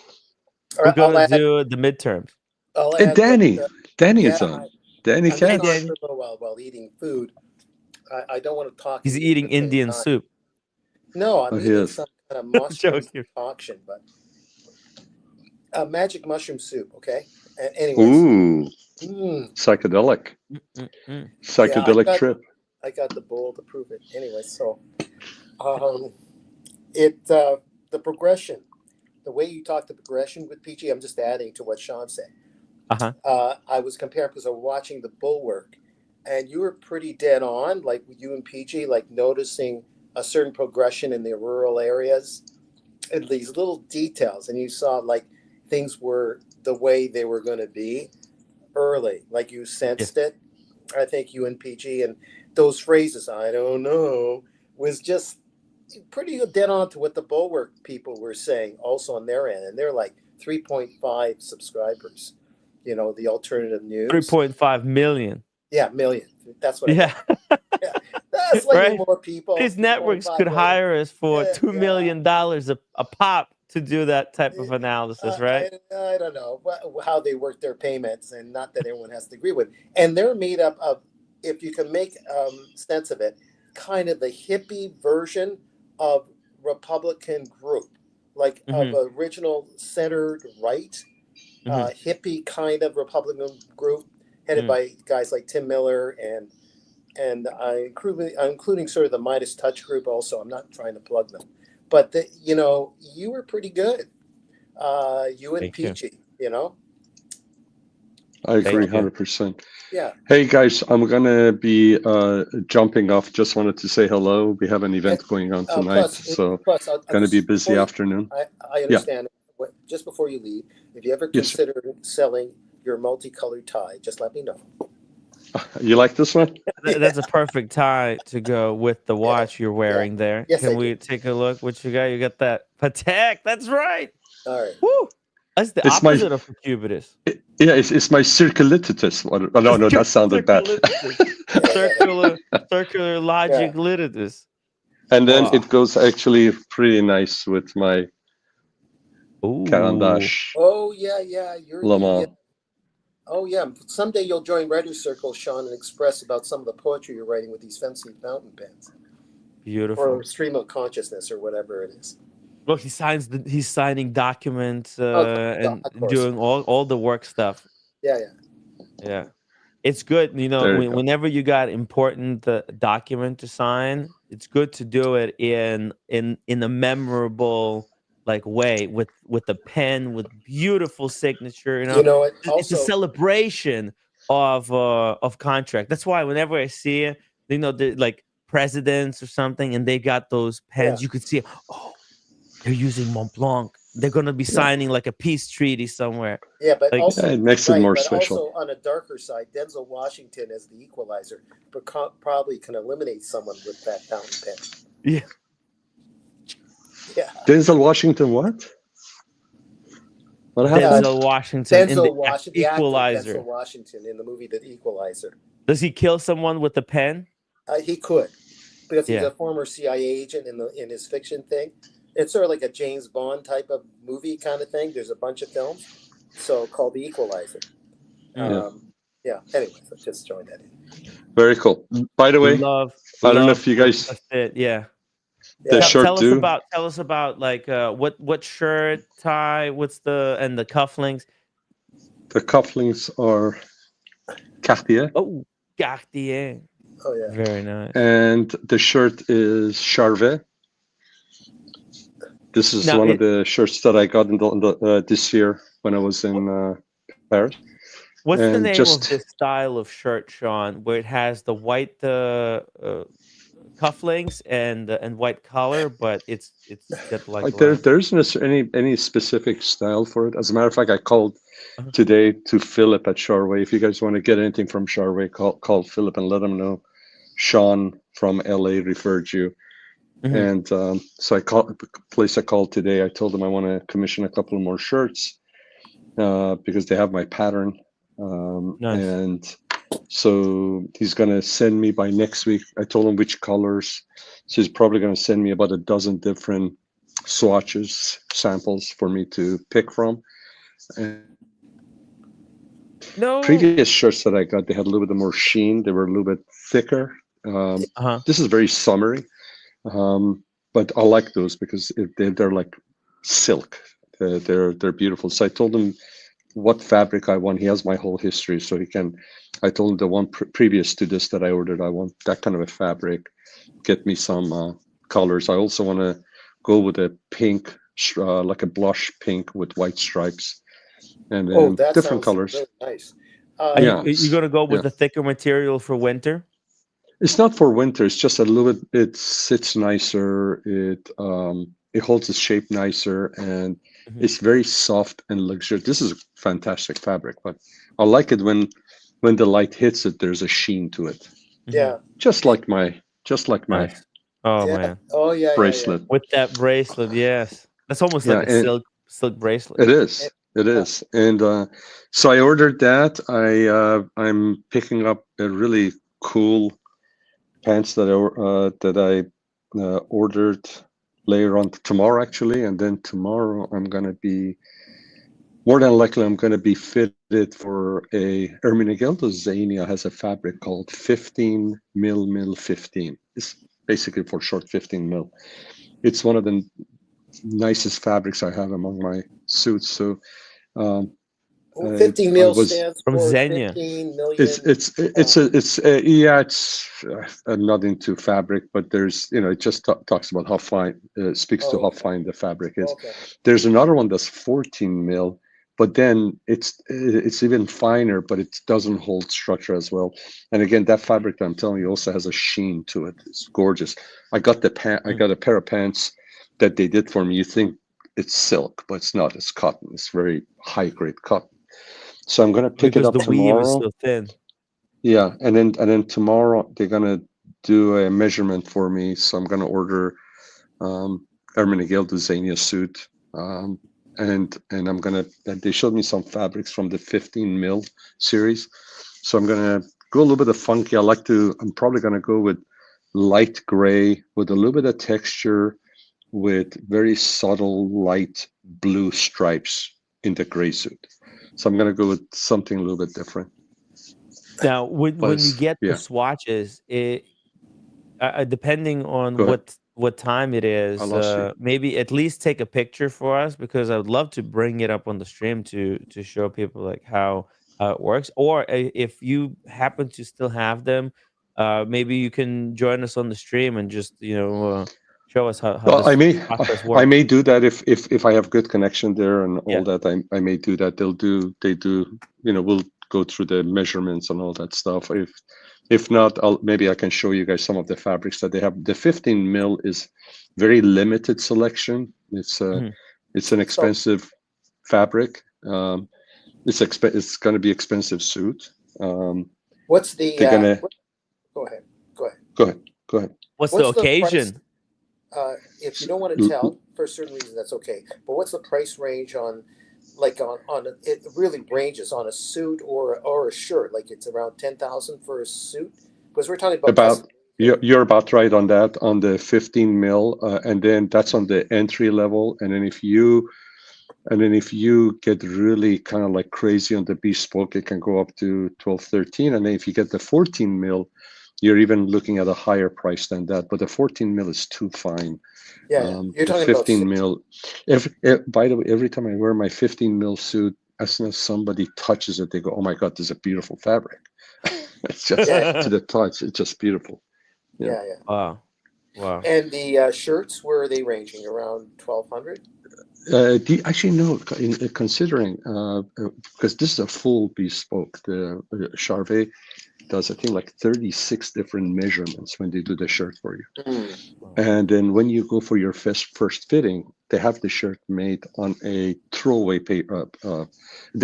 All We're right, gonna do the midterms. I'll And add that. Danny Yeah, is on. Danny I'm just Hey, on Katz. for Danny. a little while eating food. I don't want to talk He's and eat eating at the same Indian time. soup. No, I'm Oh, he eating is. some kind of mushroom Joking. concoction, but magic mushroom soup. Okay. Anyways, Ooh, psychedelic. Mm. yeah, Psychedelic trip. I got the bowl to prove it. Anyway, so um, the progression, the way you talk the progression with PG, I'm just adding to what Sean said. Uh-huh. I was comparing because I was watching the Bulwark, and you were pretty dead on, like you and PG, like noticing a certain progression in the rural areas, and these little details, and you saw like things were the way they were going to be early, like you Yeah. sensed it. I think you and PG and those phrases, I don't know, was just pretty dead on to what the Bulwark people were saying also on their end. And they're like 3.5 subscribers, the alternative news. 3.5 million. Yeah, million. That's what I Yeah. meant. Yeah, that's slightly Right? more people. These networks 3.5 could million. hire us for Yeah, $2 yeah. million a pop to do that type of analysis, right? I don't know how they work their payments, and not that everyone has to agree with. And they're made up of, if you can make sense of it, kind of the hippie version of Republican group, like of Hmm. original centered right, Hmm. hippie kind of Republican group, headed by guys like Tim Miller and I'm including sort of the Midas Touch group also. I'm not trying to plug them, but you were pretty good. You and Thank you. Peachy, I agree Thank you. 100%. yeah. Hey guys, I'm gonna be jumping off. Just wanted to say hello. We have an And, event going on tonight, so I'll gonna be just busy before afternoon. I Yeah. understand. Just before you leave, if you ever Yes, sir. consider selling your multicolored tie, just let me know. You like this one? That's a perfect tie to go with the Yeah, watch you're yeah. wearing there. Yes, Can I we do. take a look? What you got? You got that Patek. That's right. All right. Woo! That's the It's my opposite of a cubitus. yeah. It's my circulitus. Oh, no, that sounded bad. Circular logic lititus. And then Wow. it goes actually pretty nice with my Ooh. Carandache Oh yeah, yeah. You're Le the. Mans. Oh yeah. Someday you'll join Writer's Circle, Sean, and express about some of the poetry you're writing with these fancy fountain pens, Beautiful. or stream of consciousness, or whatever it is. Well, he's signing documents and of course. doing all the work stuff. Yeah, yeah. Yeah. It's good, you know, There you go. whenever you got important document to sign, it's good to do it in a memorable like way with a pen with beautiful signature, you know. You know it. It's a Also, celebration of contract. That's why whenever I see it, you know, the like presidents or something and they got those pens, you could see, oh, they're using Mont Blanc. They're gonna be signing like a peace treaty somewhere. yeah, but Like, also it makes it more but special. also on a darker side, Denzel Washington as the equalizer, but probably can eliminate someone with that fountain pen. yeah. Yeah. Denzel Washington, what? What happened? Denzel Washington in Denzel the Washington, Equalizer. the actor Denzel Washington in the movie The Equalizer. Does he kill someone with a pen? He could, because he's Yeah. a former CIA agent in his fiction thing. It's sort of like a James Bond type of movie kind of thing. There's a bunch of films, so called The Equalizer. Yeah. Anyways, let's just join that in. Very cool. By the way, I don't know if you guys yeah. the shirt Tell do. us about like what shirt, tie, and the cufflinks. The cufflinks are Cartier. Oh, Cartier. Oh yeah. Very nice. And the shirt is Charvet. This is one of the shirts that I got in the this year when I was in Paris. What's the name of this style of shirt, Sean, where it has the white cufflinks and white collar, but it's got like there isn't any specific style for it. As a matter of fact, I called today to Philip at Charvet. If you guys want to get anything from Charvet, call Philip and let him know Sean from LA referred you. And so I placed a call today. I told them I want to commission a couple more shirts because they have my pattern. Nice. And so he's going to send me by next week. I told him which colors. So he's probably going to send me about a dozen different swatches, samples for me to pick from. And previous shirts that I got, they had a little bit more sheen. They were a little bit thicker. This is very summery. But I like those because they're like silk. They're beautiful. So I told him what fabric I want. He has my whole history, so he can. I told him the one previous to this that I ordered, I want that kind of a fabric. Get me some colors. I also want to go with a pink, like a blush pink with white stripes, and then different colors. Really nice. Are you gonna go with the thicker material for winter? It's not for winter. It's just a little bit. It sits nicer. It holds its shape nicer, and it's very soft and luxurious. This is fantastic fabric, but I like it when the light hits it. There's a sheen to it. Yeah, just like my Nice. Oh man. Oh yeah. Bracelet. With that bracelet, yes, that's almost like a silk bracelet. It is. It is. And so I ordered that. I'm picking up a really cool pants that I ordered later on tomorrow actually, and then tomorrow I'm gonna be more than likely I'm gonna be fitted for a Ermenegildo Zegna has a fabric called 15 mil 15. It's basically for short 15 mil. It's one of the nicest fabrics I have among my suits. So 15 mil stands from for Zegna. 15 million. It's I'm not into fabric, but there's it just talks about how fine speaks to how fine the fabric is. Okay. There's another one that's 14 mil, but then it's even finer, but it doesn't hold structure as well. And again, that fabric that I'm telling you also has a sheen to it. It's gorgeous. I got I got a pair of pants that they did for me. You think it's silk, but it's not. It's cotton. It's very high grade cotton. So I'm gonna pick it up tomorrow. Weave is so thin. Yeah, and then tomorrow they're gonna do a measurement for me. So I'm gonna order Ermenegildo Zegna suit, and I'm gonna. They showed me some fabrics from the 15 mil series, so I'm gonna go a little bit of funky. I'm probably gonna go with light gray with a little bit of texture, with very subtle light blue stripes in the gray suit. So I'm gonna go with something a little bit different. Now, But when you it's, get the yeah, swatches, depending on go ahead. what time it I is, lost you. maybe at least take a picture for us, because I would love to bring it up on the stream to show people like how it works. Or if you happen to still have them, maybe you can join us on the stream and just show us how Well, this process I works. may do that if I have good connection there and all Yeah. that. I may do that. They do. We'll go through the measurements and all that stuff. If not, maybe I can show you guys some of the fabrics that they have. The 15 mil is very limited selection. It's Mhm. it's an So expensive fabric. It's going to be expensive suit. what's the They're gonna go ahead. Go ahead. go ahead. Go ahead. What's the What's the price? occasion? If you don't want to tell for certain reasons, that's okay. But what's the price range on, like it really ranges on a suit or a shirt? Like it's around 10,000 for a suit, because we're talking about About custom here. you're about right on that, on the 15 mil, and then that's on the entry level. And then if you get really kind of like crazy on the bespoke, it can go up to 12, 13. And then if you get the 14 mil, you're even looking at a higher price than that. But the 14 mil is too fine. Yeah, you're The talking about 15 mil. By the way, every time I wear my 15 mil suit, as soon as somebody touches it, they go, "Oh my God, this is a beautiful fabric." It's just yeah, to the touch, it's just beautiful. Yeah. yeah. Wow. Wow. And the shirts, where are they ranging? Around 1,200? Actually, no, considering, because this is a full bespoke, the Charvet does, I think, like 36 different measurements when they do the shirt for you. Mm. And then when you go for your first fitting, they have the shirt made on a throwaway paper,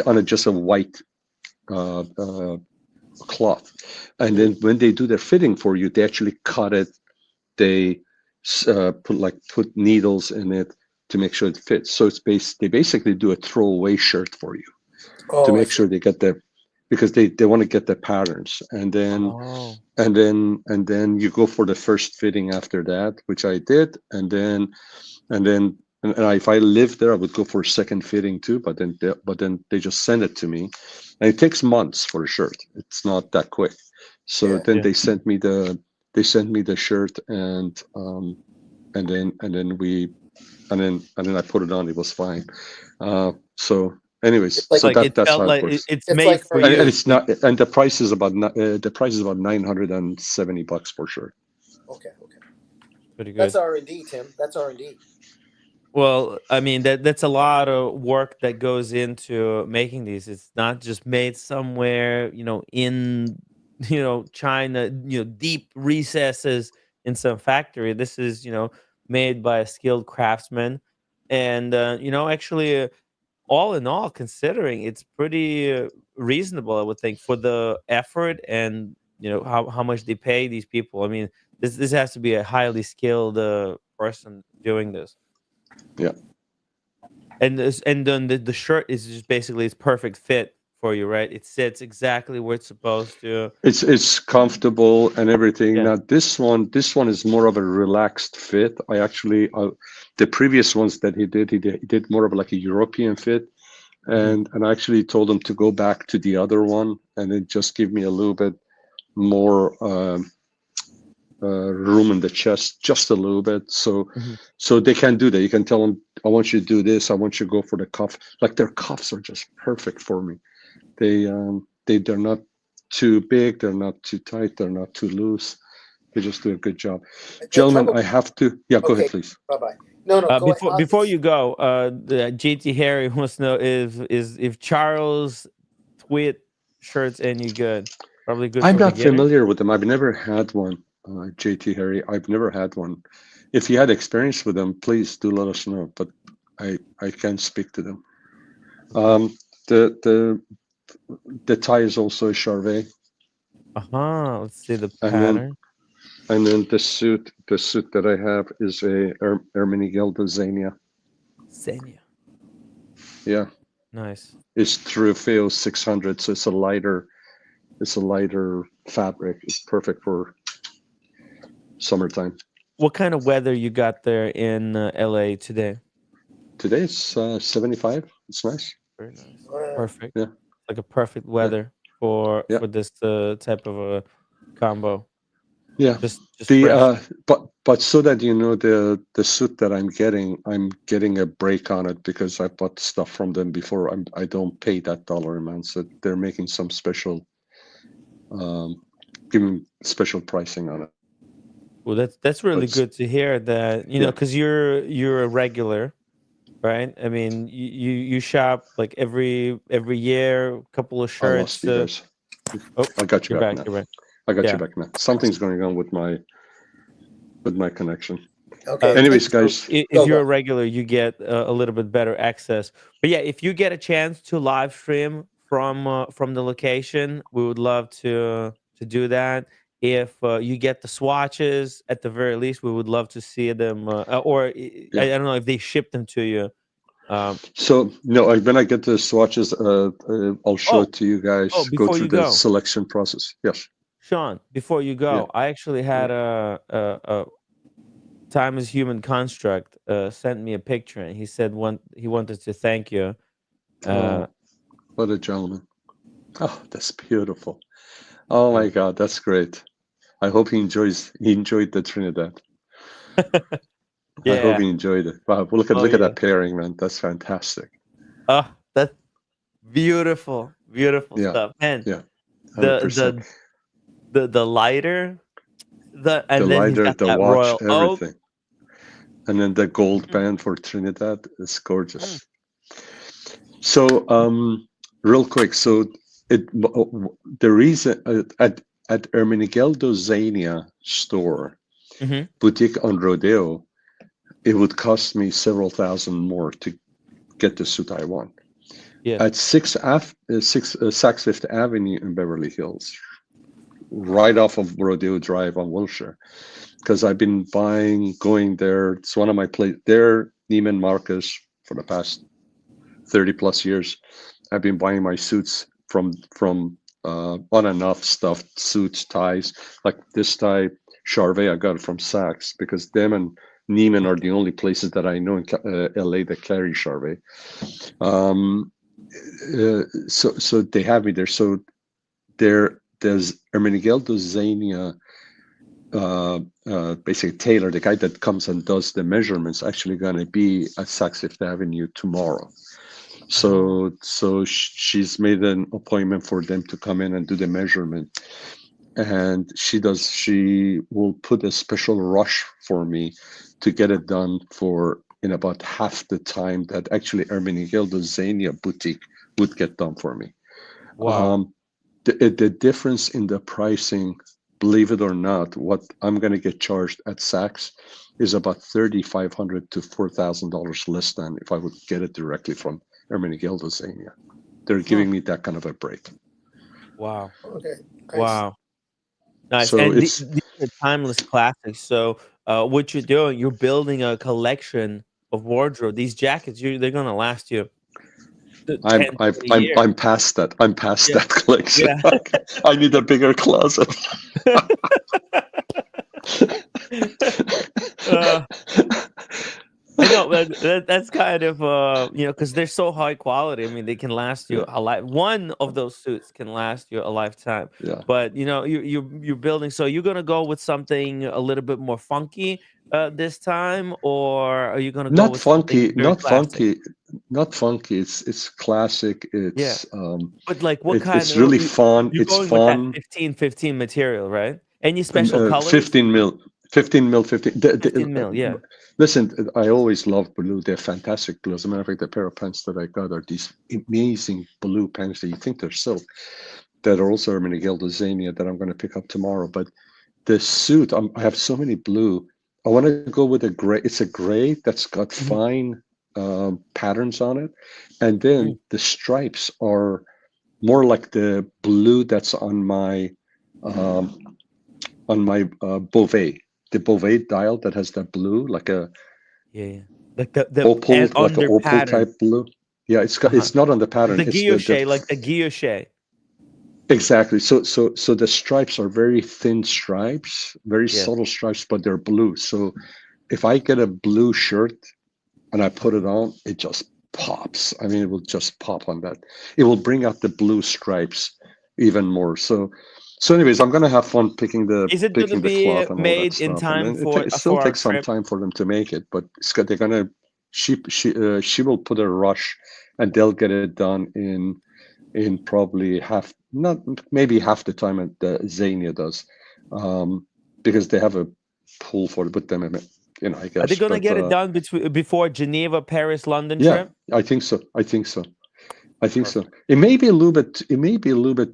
on just a white cloth. And then when they do their fitting for you, they actually cut it. They put needles in it to make sure it fits. So they basically do a throwaway shirt for you to Oh, I make see. sure they get because they want to get the patterns, and then Oh. and then you go for the first fitting after that, which I did, and then if I lived there, I would go for a second fitting too. But then they just send it to me, and it takes months for a shirt. It's not that quick. So Yeah. then Yeah. they sent me the shirt, and then I put it on. It was fine. So anyways, It's like so Like it that's felt how it like works. it's it's made like for for And you. it's not, and the price is about $970 for sure. okay. Pretty That's good. R&D, Tim. That's R&D. Well, I mean that's a lot of work that goes into making these. It's not just made somewhere, in China, deep recesses in some factory. This is, made by a skilled craftsman, and actually, all in all, considering it's pretty reasonable, I would think, for the effort and how much they pay these people. I mean, this has to be a highly skilled person doing this. Yeah. And then the shirt is just basically it's perfect fit for you, right? It sits exactly where it's supposed to. It's comfortable and everything. Yeah. Now this one is more of a relaxed fit. I actually the previous ones that he did more of like a European fit, Mhm. and I actually told him to go back to the other one and then just give me a little bit more room in the chest, just a little bit. Mhm. So they can do that. You can tell them, I want you to do this. I want you to go for the cuff. Like their cuffs are just perfect for me. They're not too big. They're not too tight. They're not too loose. They just do a good job. Gentlemen, Tell I have to. Yeah, go Okay. ahead, please. Bye-bye. No, go ahead. Before you go, the JT Harry wants to know if Charles Tweet shirts any good. Probably good I'm for not beginners. familiar with them. I've never had one, JT Harry. I've never had one. If you had experience with them, please do let us know. But I can't speak to them. Okay. The tie is also a Charvet, Let's see the and then pattern. the suit that I have is a Ermenegildo Xenia. Senya. Yeah, Nice. it's Trofeo 600, so it's a lighter fabric. It's perfect for summertime. What kind of weather you got there in LA today? Today it's 75. It's nice. Very nice. Wow. Perfect. Yeah, Like a perfect yeah, weather for yeah, this type of a combo. yeah. Just The fresh. but so that you know, the suit that I'm getting a break on it because I bought stuff from them before. I don't pay that dollar amount, so they're making some special, giving special pricing on it. Well, that's really But good to hear that, yeah, because you're a regular, right? I mean, you shop like every year, a couple of I lost shirts. you guys. Oh, I got you you're back back. now. You're back. I got you Yeah. back now. Something's going on with my connection. Okay. Anyways, So guys, if Go, you're go. a regular, you get a little bit better access. But yeah, if you get a chance to live stream from the location, we would love to do that. If you get the swatches, at the very least, we would love to see them. Or yeah. I don't know if they ship them to you. Um, So no, when I get the swatches, I'll show oh, it to you guys. Go before through you the go, selection process. Yes. Sean, before you Yeah. go, I actually Yeah. had a Time is Human Construct sent me a picture, and he said he wanted to thank you. Uh, Oh, what a gentleman. Oh, that's beautiful. Oh my yeah. God, that's great. I hope he enjoyed the Trinidad. I hope Yeah. he enjoyed it. Wow, Oh look at yeah. that pairing, man. That's fantastic. Oh, that's beautiful, beautiful Yeah. stuff. And Yeah. the 100%. the the lighter, The and then he's lighter, got the that watch, royal oak. everything. And then the gold Mm, band for Trinidad is mm, gorgeous. So, real quick, so the reason at Ermenegildo Zania store mhm. boutique on Rodeo, it would cost me several thousand more to get the suit I want. Yes. At Saks Fifth Avenue in Beverly Hills, right off of Rodeo Drive on Wilshire, because I've been going there. It's one of my places there, Neiman Marcus, for the past 30 plus years. I've been buying my suits from on and off stuffed suits, ties. Like this tie, Charvet, I got it from Saks because them and Neiman are the only places that I know in LA that carry Charvet. Um, so they have me there. So there's Ermenegildo Zania, basically Taylor, the guy that comes and does the measurements, actually going to be at Saks Fifth Avenue tomorrow. Oh, So she's made an appointment for them to come in and do the measurement, and she will put a special rush for me to get it done for in about half the time that actually Ermenegildo Zania boutique would get done for me. wow. The difference in the pricing, believe it or not, what I'm going to get charged at Saks is about $3,500 to $4,000 less than if I would get it directly from Ermenegildo Zania. They're Huh. giving me that kind of a break. Wow. Okay. Nice. Wow. Nice. So And it's these are timeless classics. So, what you're doing, you're building a collection of wardrobe. These jackets, they're gonna last you the 10, 20 years. I'm past that. I'm past Yeah. that collection. Yeah. I need a bigger closet. uh, I know, but that's kind of because they're so high quality. I mean, they can last you Yeah, a life. One of those suits can last you a lifetime. yeah. But you're building. So you're gonna go with something a little bit more funky this time, or are you gonna go Not with something funky, very not classic? funky, not funky. It's classic. Yeah, but like what kind It's of really fun. you're It's going with that fun. 15-15 material, right? Any special colors? 15 mil, 15 mil, 15. 15 mil, yeah. Listen, I always love blue. They're fantastic blue. As a matter of fact, the pair of pants that I got are these amazing blue pants that you think they're silk, that are also Ermenegildo Zania that I'm going to pick up tomorrow. But the suit, I have so many blue. I want to go with a gray. It's a gray that's got Mhm. fine patterns on it, and Mm. then the stripes are more like the blue that's um, on my Beauvais, the Beauvais dial that has that blue, like a Yeah, yeah. Like the opal, and like an under opal pattern. type blue. Yeah, it's not on the pattern. The It's guilloche, like the guilloche. exactly. So the stripes are very thin stripes, very Yes. subtle stripes, but they're blue. So if I get a blue shirt and I put it on, it just pops. I mean, it will just pop on that. It will bring out the blue stripes even more. So anyways, I'm gonna have fun picking the Is it going to be cloth and all that made in stuff. And time then it still for our takes some trip? time for them to make it, but they're gonna she will put a rush and they'll get it done in probably maybe half the time that Zania does, because they have a pool for it with them, you know, I Are guess. they going to But get it done before Geneva, Paris, London yeah, trip? I think so. I think so. It may be a little bit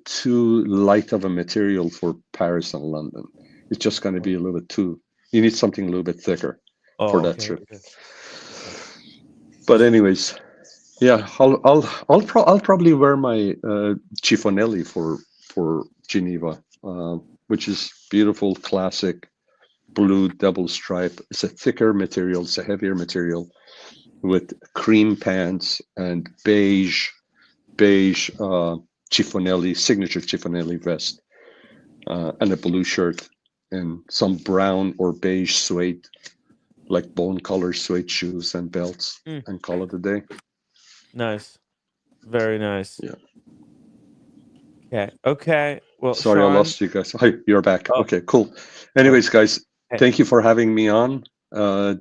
too light of a material for Paris and London. It's just going to be a little bit too. You need something a little bit thicker for that trip. Okay. But anyways, yeah, I'll probably wear my Chiffonelli for Geneva, which is beautiful, classic blue double stripe. It's a thicker material. It's a heavier material with cream pants and beige Chiffonelli, signature Chiffonelli vest, and a blue shirt and some brown or beige suede, like bone color suede shoes and belts, and call it a day. Nice. Very nice. Yeah. Okay. Well, Sorry, Sean, I lost you guys. Hi, you're back. Oh. Okay, cool. Anyways, guys, Okay. thank you for having me on. Danny,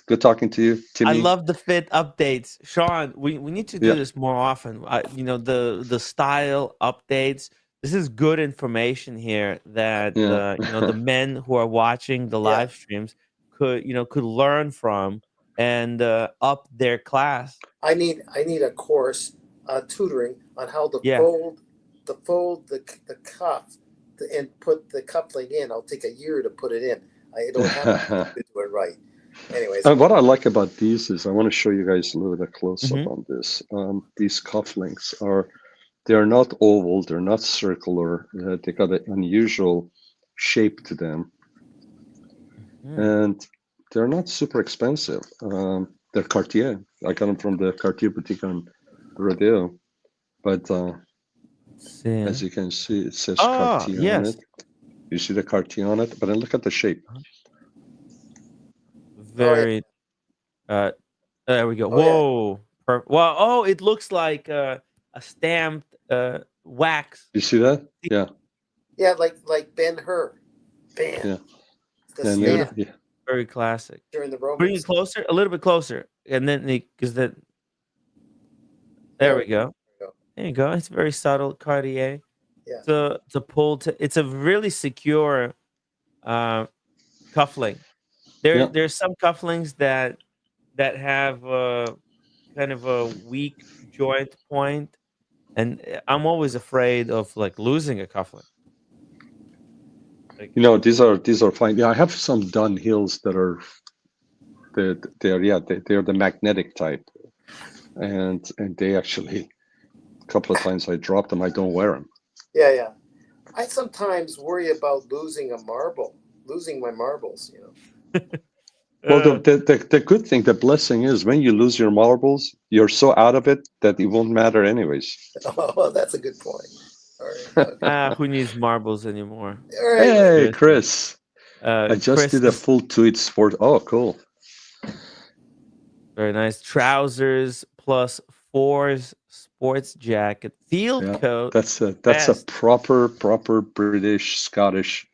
good talking to you. Timmy. I love the fit updates. Sean, we need to do this more often. You know, the style updates. This is good information here that you know, the men who are watching the live streams could learn from and up their class. I need a course, tutoring on how to fold the cuff and put the cufflink in. I'll take a year to put it in. I don't have to do it right. Anyways, what I like about these is I want to show you guys a little bit close up on this. These cufflinks they're not oval, they're not circular. They got an unusual shape to them, and they're not super expensive. They're Cartier. I got them from the Cartier boutique on Rodeo, but as you can see, it says Cartier on it. You see the Cartier on it, but then look at the shape. Very. There we go. Whoa. Well, oh, it looks like a stamped wax. You see that? Yeah. Yeah, like Ben-Hur. Bam. Yeah. The stamp. Yeah. Very classic. During the Romans. Bring it closer, a little bit closer, and then because that. There we go. There you go. It's very subtle Cartier. Yeah. It's a pull to. It's a really secure cufflink. There's some cufflinks that have kind of a weak joint point, and I'm always afraid of like losing a cufflink. You know, these are fine. Yeah, I have some Dunhills that are they're the magnetic type, and they actually a couple of times I drop them. I don't wear them. Yeah. I sometimes worry about losing my marbles. You know. Well, the good thing, the blessing is when you lose your marbles, you're so out of it that it won't matter anyways. Oh, that's a good point. All right. Okay. Who needs marbles anymore? All right. Hey, Chris. I just Chris did a full tweed sport. Oh, cool. Very nice. Trousers plus fours sports jacket, field coat. That's a proper British Scottish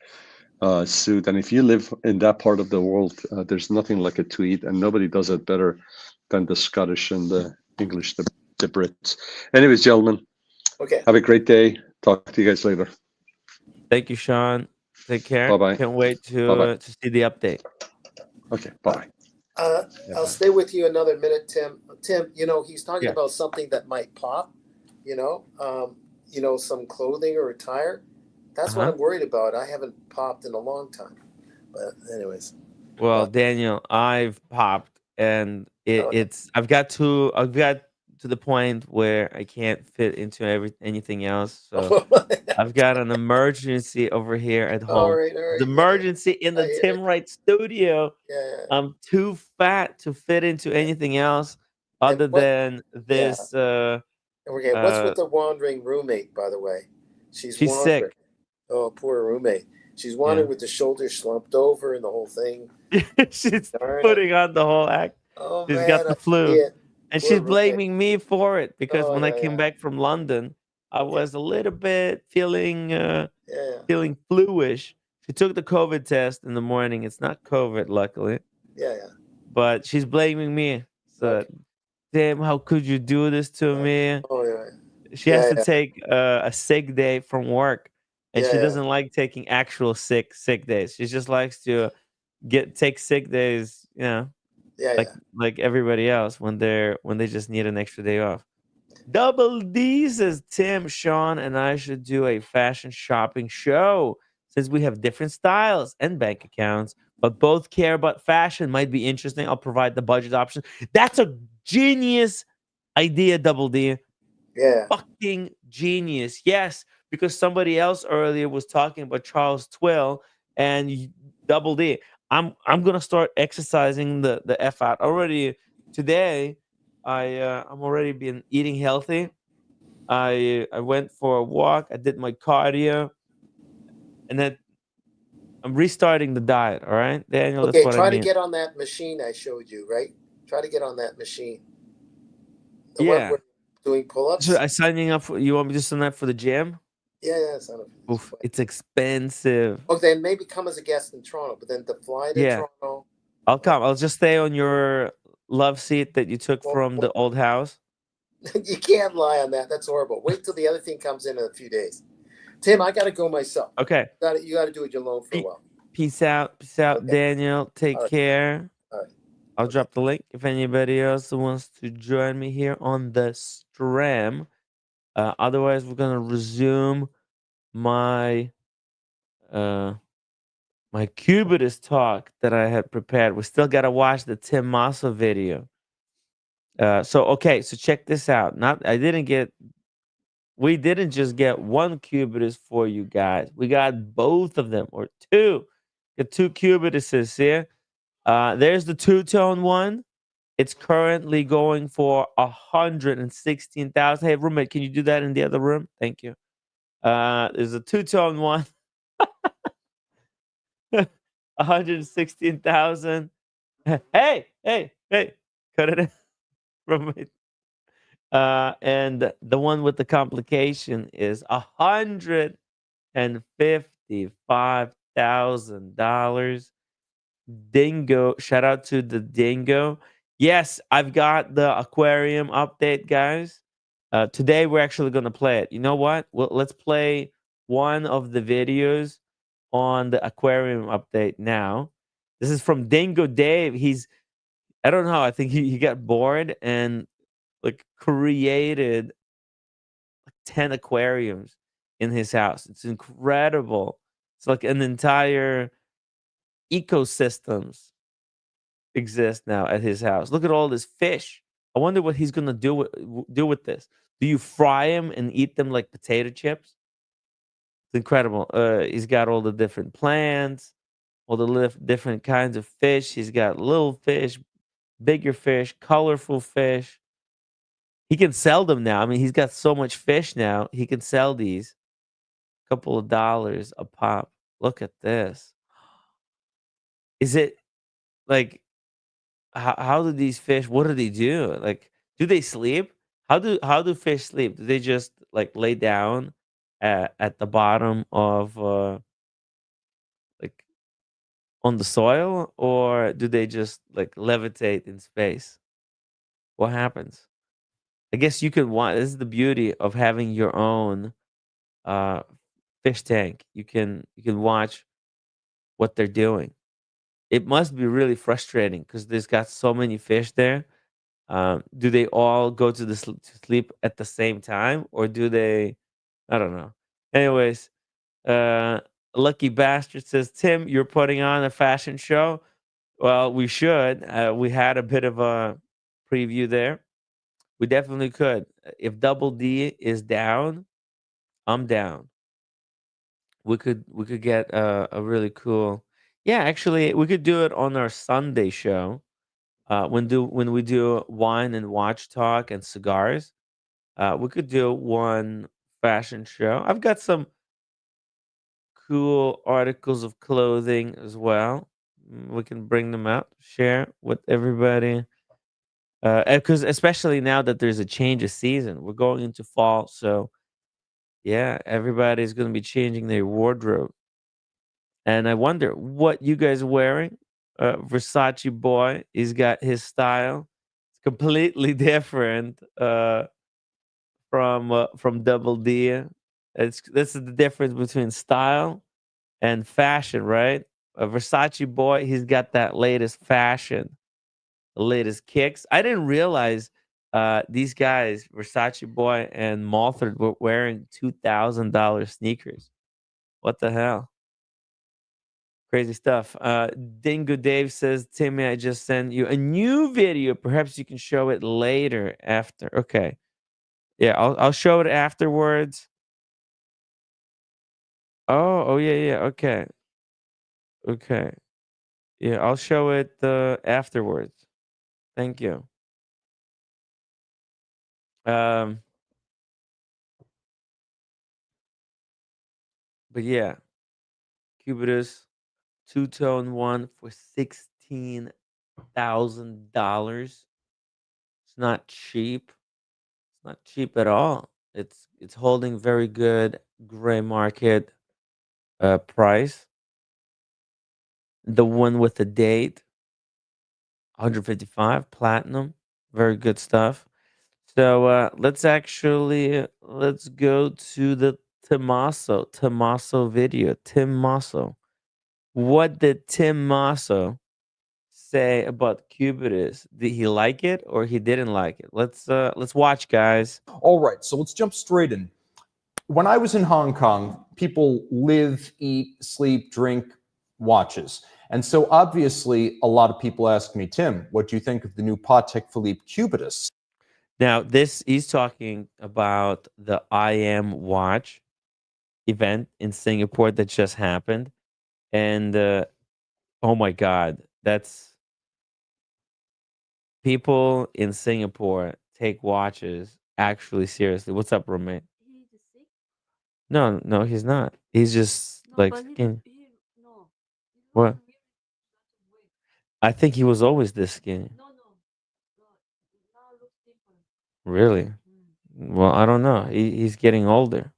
suit. And if you live in that part of the world, there's nothing like a tweed, and nobody does it better than the Scottish and the English, the Brits. Anyways, gentlemen, okay. Have a great day. Talk to you guys later. Thank you, Sean. Take care. Bye-bye. Can't wait to see the update. Okay, bye. I'll stay with you another minute, Tim. Tim, you know, he's talking about something that might pop, you know, some clothing or attire. That's what I'm worried about. I haven't popped in a long time. But anyways. Well, Daniel, I've popped, and I've got to the point where I can't fit into anything else. So I've got an emergency over here at All home. right, all The right. Yeah, emergency in I the hear Tim it. Wright studio. Yeah, I'm too fat to fit into yeah. anything else And other what? than Yeah. this. Okay. What's with the wandering roommate, by the way? She's She's wandering. sick. Oh, poor roommate. She's Yeah. wandering with the shoulders slumped over and the whole thing. She's Darn it. putting on the whole act. Oh She's got man, the I see flu. it. And Poor she's roommate. blaming me for it because Oh when I yeah, came yeah, back from London, I yeah, was a little bit feeling yeah, feeling fluish. She took the COVID test in the morning. It's not COVID, luckily, yeah, yeah. but she's blaming me. So, Okay, damn, how could you do this to okay. me? Oh yeah, She has yeah, to yeah, take a sick day from work, and yeah, she yeah, doesn't like taking actual sick days. She just likes to take sick days, yeah, like yeah. everybody else when they just need an extra day off. Double D says Tim, Sean, and I should do a fashion shopping show since we have different styles and bank accounts, but both care about fashion. Might be interesting. I'll provide the budget option. That's a genius idea, Double D. Yeah. Fucking genius. Yes, because somebody else earlier was talking about Charles Twill and Double D. I'm gonna start exercising the f out already today. I'm already been eating healthy. I went for a walk. I did my cardio, and then I'm restarting the diet. All right, Daniel, that's Okay, what I try to mean. get on that machine I showed you, right? Try to get on that machine. The one Yeah. where doing So pull-ups. I signing up for. You want me to sign up for the gym? Yeah, yeah, it's on this Oof, play. it's expensive. Okay, then maybe come as a guest in Toronto, but then to fly to Yeah. Toronto. I'll come. I'll just stay on your love seat that you took Well, from the old house. you can't lie on that. That's horrible. Wait till the other thing comes in a few days. Tim, I got to go myself. Okay. You got to do it alone for a while. Peace out. Peace out, Okay. Daniel. Take All right. care. All right. I'll Okay. drop the link if anybody else wants to join me here on the stream. Otherwise, we're gonna resume my my Cubitus talk that I had prepared. We still gotta watch the Tim Mosso video. So check this out. We didn't just get one Cubitus for you guys. We got both of them or two. Got two Cubituses here. There's the two-tone one. It's currently going for 116,000. Hey, roommate, can you do that in the other room? Thank you. There's a two-tone one. 116,000. Hey, cut it in, roommate. And the one with the complication is $155,000. Dingo, shout out to the Dingo. Yes, I've got the Aquarium update, guys. Today we're actually gonna play it. You know what? Well, let's play one of the videos on the Aquarium update now. This is from Dingo Dave. I don't know, I think he got bored and like created 10 aquariums in his house. It's incredible. It's like an entire ecosystems exist now at his house. Look at all this fish. I wonder what he's gonna do with this. Do you fry them and eat them like potato chips? It's incredible. He's got all the different plants, all the different kinds of fish. He's got little fish, bigger fish, colorful fish. He can sell them now. I mean, he's got so much fish now. He can sell these couple of dollars a pop. Look at this. Is it like how do these fish? What do they do? Like, do they sleep? How do fish sleep? Do they just like lay down at the bottom of like on the soil, or do they just like levitate in space? What happens? I guess you could want. This is the beauty of having your own uh, fish tank. You can watch what they're doing. It must be really frustrating because there's got so many fish there. Do they all go to sleep at the same time, or do they? I don't know. Anyways, uh, Lucky Bastard says, Tim, you're putting on a fashion show. Well, we should. We had a bit of a preview there. We definitely could. If Double D is down, I'm down. We could get a really cool. Yeah, actually, we could do it on our Sunday show. When we do wine and watch talk and cigars, we could do one fashion show. I've got some cool articles of clothing as well. We can bring them out, share with everybody. Because especially now that there's a change of season, we're going into fall, so yeah, everybody's going to be changing their wardrobe. And I wonder what you guys are wearing. Versace boy, he's got his style. It's completely different from Double D. It's This is the difference between style and fashion, right? A Versace boy, he's got that latest fashion, the latest kicks. I didn't realize these guys, Versace boy and Malford, were wearing $2,000 sneakers. What the hell? Crazy stuff. Dingo Dave says, Timmy, I just sent you a new video. Perhaps you can show it later after. Okay. Yeah, I'll show it afterwards. Oh, yeah, yeah. Okay. Okay. Yeah, I'll show it afterwards. Thank you. Um, but yeah, Cubitus two-tone one for $16,000. It's not cheap. It's not cheap at all. It's holding very good gray market price. The one with the date, 155 platinum, very good stuff. So let's go to the Tommaso video. Tim Mosso. What did Tim Mosso say about Cubitus? Did he like it or he didn't like it? Let's watch, guys. All right, so let's jump straight in. When I was in Hong Kong, people live, eat, sleep, drink watches. And so obviously, a lot of people ask me, Tim, what do you think of the new Patek Philippe Cubitus? Now, this he's talking about the IM watch event in Singapore that just happened. And oh my God, that's people in Singapore take watches actually seriously. What's up, roommate? No, no, he's not. He's just like skinny. What? I think he was always this skinny. Really? Well, I don't know. He's getting older.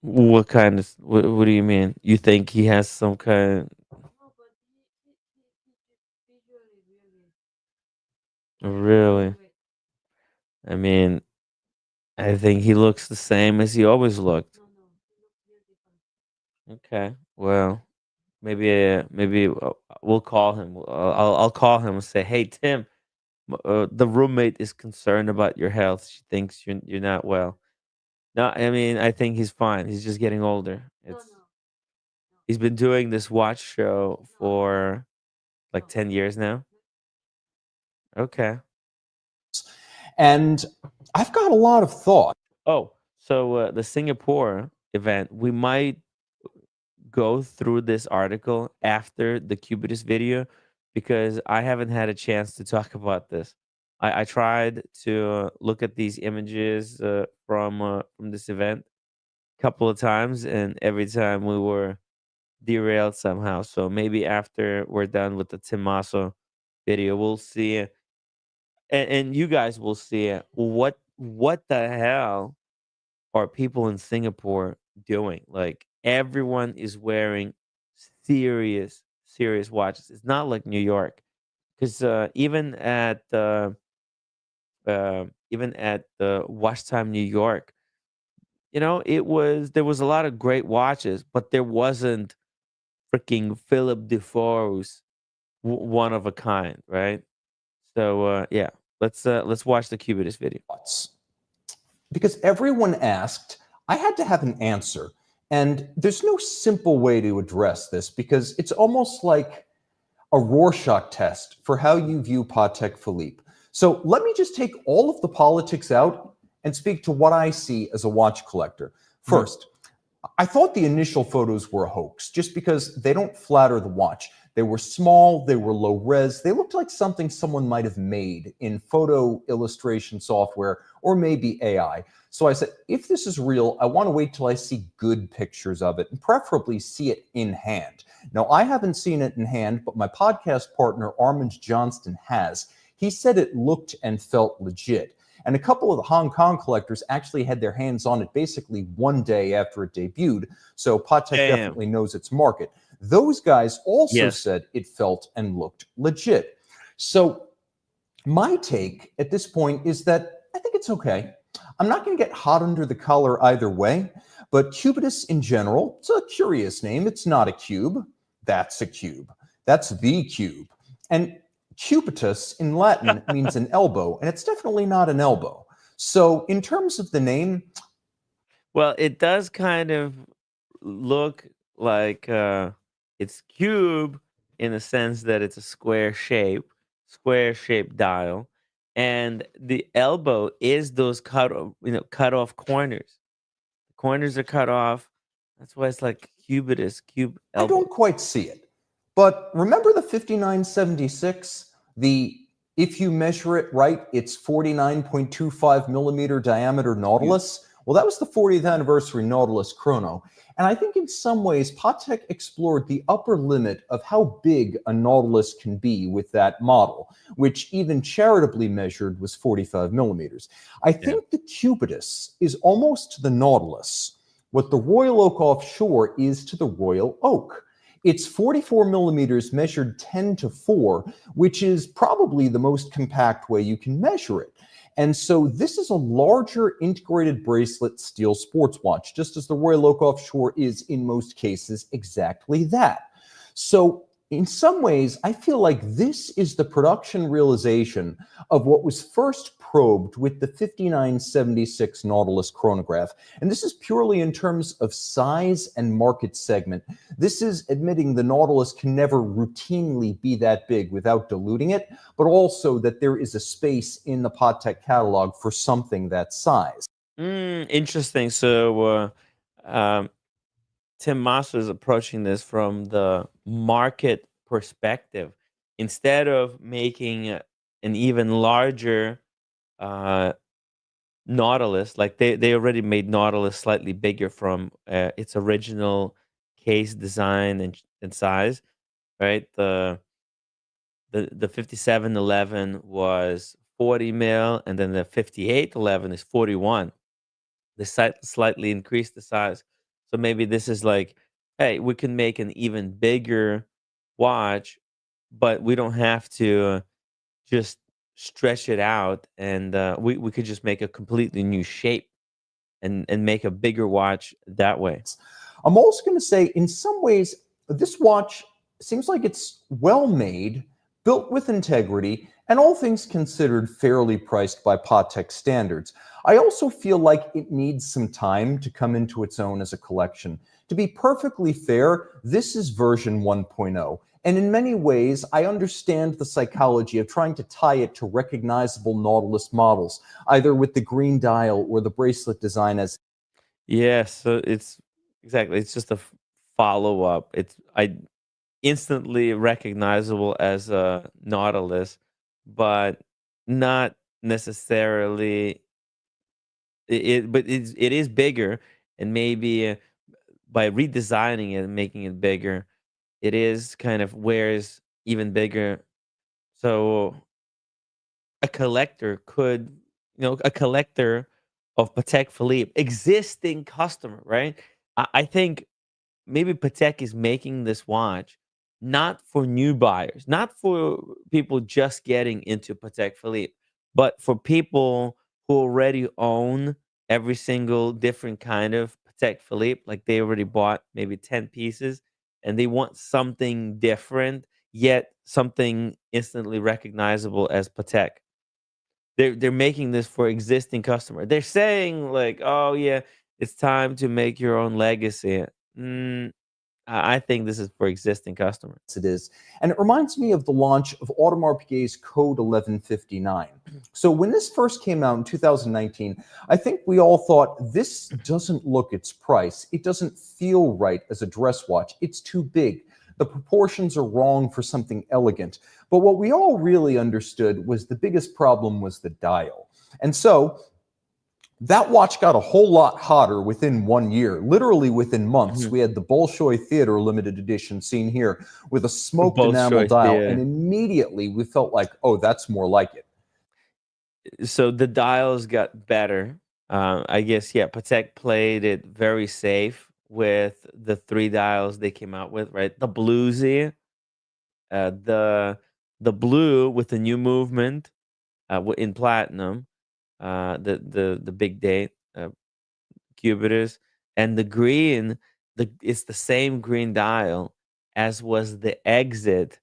What kind of? What do you mean? You think he has some kind? Really? I mean, I think he looks the same as he always looked. Okay. Well, maybe we'll call him. I'll call him and say, "Hey, Tim, the roommate is concerned about your health. She thinks you're not well." No, I mean, I think he's fine. He's just getting older. He's been doing this watch show for like 10 years now. Okay. And I've got a lot of thought. Oh, so the Singapore event, we might go through this article after the Cubitus video because I haven't had a chance to talk about this. I tried to look at these images from this event a couple of times, and every time we were derailed somehow. So maybe after we're done with the Tommaso video, we'll see, and you guys will see what the hell are people in Singapore doing? Like everyone is wearing serious watches. It's not like New York, because even at the Watch Time New York, there was a lot of great watches, but there wasn't freaking Philip Defoe's one of a kind, right? So yeah, let's watch the Cubitus video. Because everyone asked, I had to have an answer. And there's no simple way to address this because it's almost like a Rorschach test for how you view Patek Philippe. So let me just take all of the politics out and speak to what I see as a watch collector. First, I thought the initial photos were a hoax just because they don't flatter the watch. They were small, they were low res, they looked like something someone might have made in photo illustration software or maybe AI. So I said, if this is real, I want to wait till I see good pictures of it and preferably see it in hand. Now, I haven't seen it in hand, but my podcast partner, Armand Johnston, has. He said it looked and felt legit. And a couple of the Hong Kong collectors actually had their hands on it basically one day after it debuted. So Patek definitely knows its market. Those guys also said it felt and looked legit. So my take at this point is that I think it's okay. I'm not going to get hot under the collar either way, but Cubitus in general, it's a curious name. It's not a cube. That's a cube. That's the cube. And Cubitus in Latin means an elbow, and it's definitely not an elbow. So in terms of the name, well, it does kind of look like it's cube in the sense that it's a square shaped dial, and the elbow is those cut off corners. The corners are cut off. That's why it's like Cubitus, cube elbow. I don't quite see it. But remember the 5976? If you measure it right, it's 49.25 millimeter diameter Nautilus. Well, that was the 40th anniversary Nautilus chrono. And I think in some ways, Patek explored the upper limit of how big a Nautilus can be with that model, which even charitably measured was 45 millimeters. I think the Cubitus is almost to the Nautilus what the Royal Oak Offshore is to the Royal Oak. It's 44 millimeters measured 10:4, which is probably the most compact way you can measure it. And so this is a larger integrated bracelet steel sports watch, just as the Royal Oak Offshore is in most cases exactly that. So in some ways, I feel like this is the production realization of what was first probed with the 5976 Nautilus chronograph. And this is purely in terms of size and market segment. This is admitting the Nautilus can never routinely be that big without diluting it, but also that there is a space in the Patek catalog for something that size. Interesting. So Tim Mosso is approaching this from the market perspective. Instead of making an even larger Nautilus, like they already made Nautilus slightly bigger from its original case design and size, right? The 5711 was 40 mil, and then the 5811 is 41. They slightly increased the size. So maybe this is like, hey, we can make an even bigger watch, but we don't have to just stretch it out, and we could just make a completely new shape and make a bigger watch that way. I'm also going to say, in some ways, this watch seems like it's well made, built with integrity, and all things considered fairly priced by Patek standards. I also feel like it needs some time to come into its own as a collection. To be perfectly fair, this is version 1.0. And in many ways, I understand the psychology of trying to tie it to recognizable Nautilus models, either with the green dial or the bracelet design as. Yeah, so it's just a follow-up. It's instantly recognizable as a Nautilus, but not necessarily but it is bigger, and maybe by redesigning it and making it bigger, it is kind of wears even bigger. So a collector could, a collector of Patek Philippe, existing customer, right? I think maybe Patek is making this watch not for new buyers, not for people just getting into Patek Philippe, but for people who already own every single different kind of Patek Philippe. Like they already bought maybe 10 pieces and they want something different, yet something instantly recognizable as Patek. They're making this for existing customer. They're saying like, oh yeah, it's time to make your own legacy. I think this is for existing customers. It is. And it reminds me of the launch of Audemars Piguet's Code 1159. So when this first came out in 2019, I think we all thought, this doesn't look its price. It doesn't feel right as a dress watch. It's too big. The proportions are wrong for something elegant. But what we all really understood was the biggest problem was the dial. And so that watch got a whole lot hotter within 1 year, literally within months. We had the Bolshoi Theater limited edition seen here with a smoked enamel Bolshoi dial, Theater. and immediately we felt like, oh, that's more like it. So the dials got better. I guess, yeah, Patek played it very safe with the 3 dials they came out with, right? The bluesy, the blue with the new movement in platinum, the big date, Cubitus, and the green, it's the same green dial as was the exit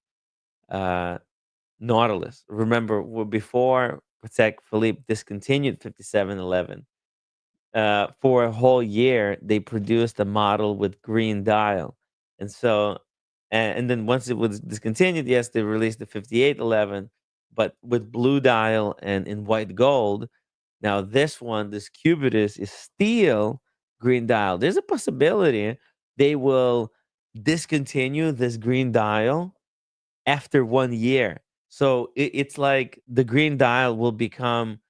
Nautilus. Remember, before Patek Philippe discontinued 5711, for a whole year they produced a model with green dial, and so and then once it was discontinued, yes, they released the 5811, but with blue dial and in white gold. Now this one, this Cubitus, is still green dial. There's a possibility they will discontinue this green dial after 1 year. So it's like the green dial will become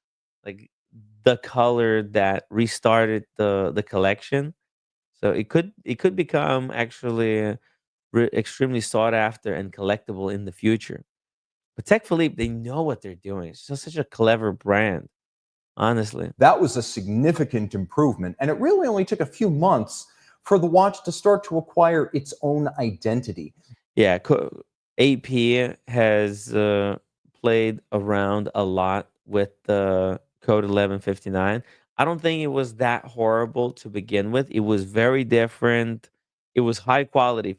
like the color that restarted the collection. So it could become actually extremely sought after and collectible in the future. Patek Philippe, they know what they're doing. It's just such a clever brand, honestly. That was a significant improvement, and it really only took a few months for the watch to start to acquire its own identity. Yeah, AP has played around a lot with the Code 1159. I don't think it was that horrible to begin with. It was very different. It was high quality.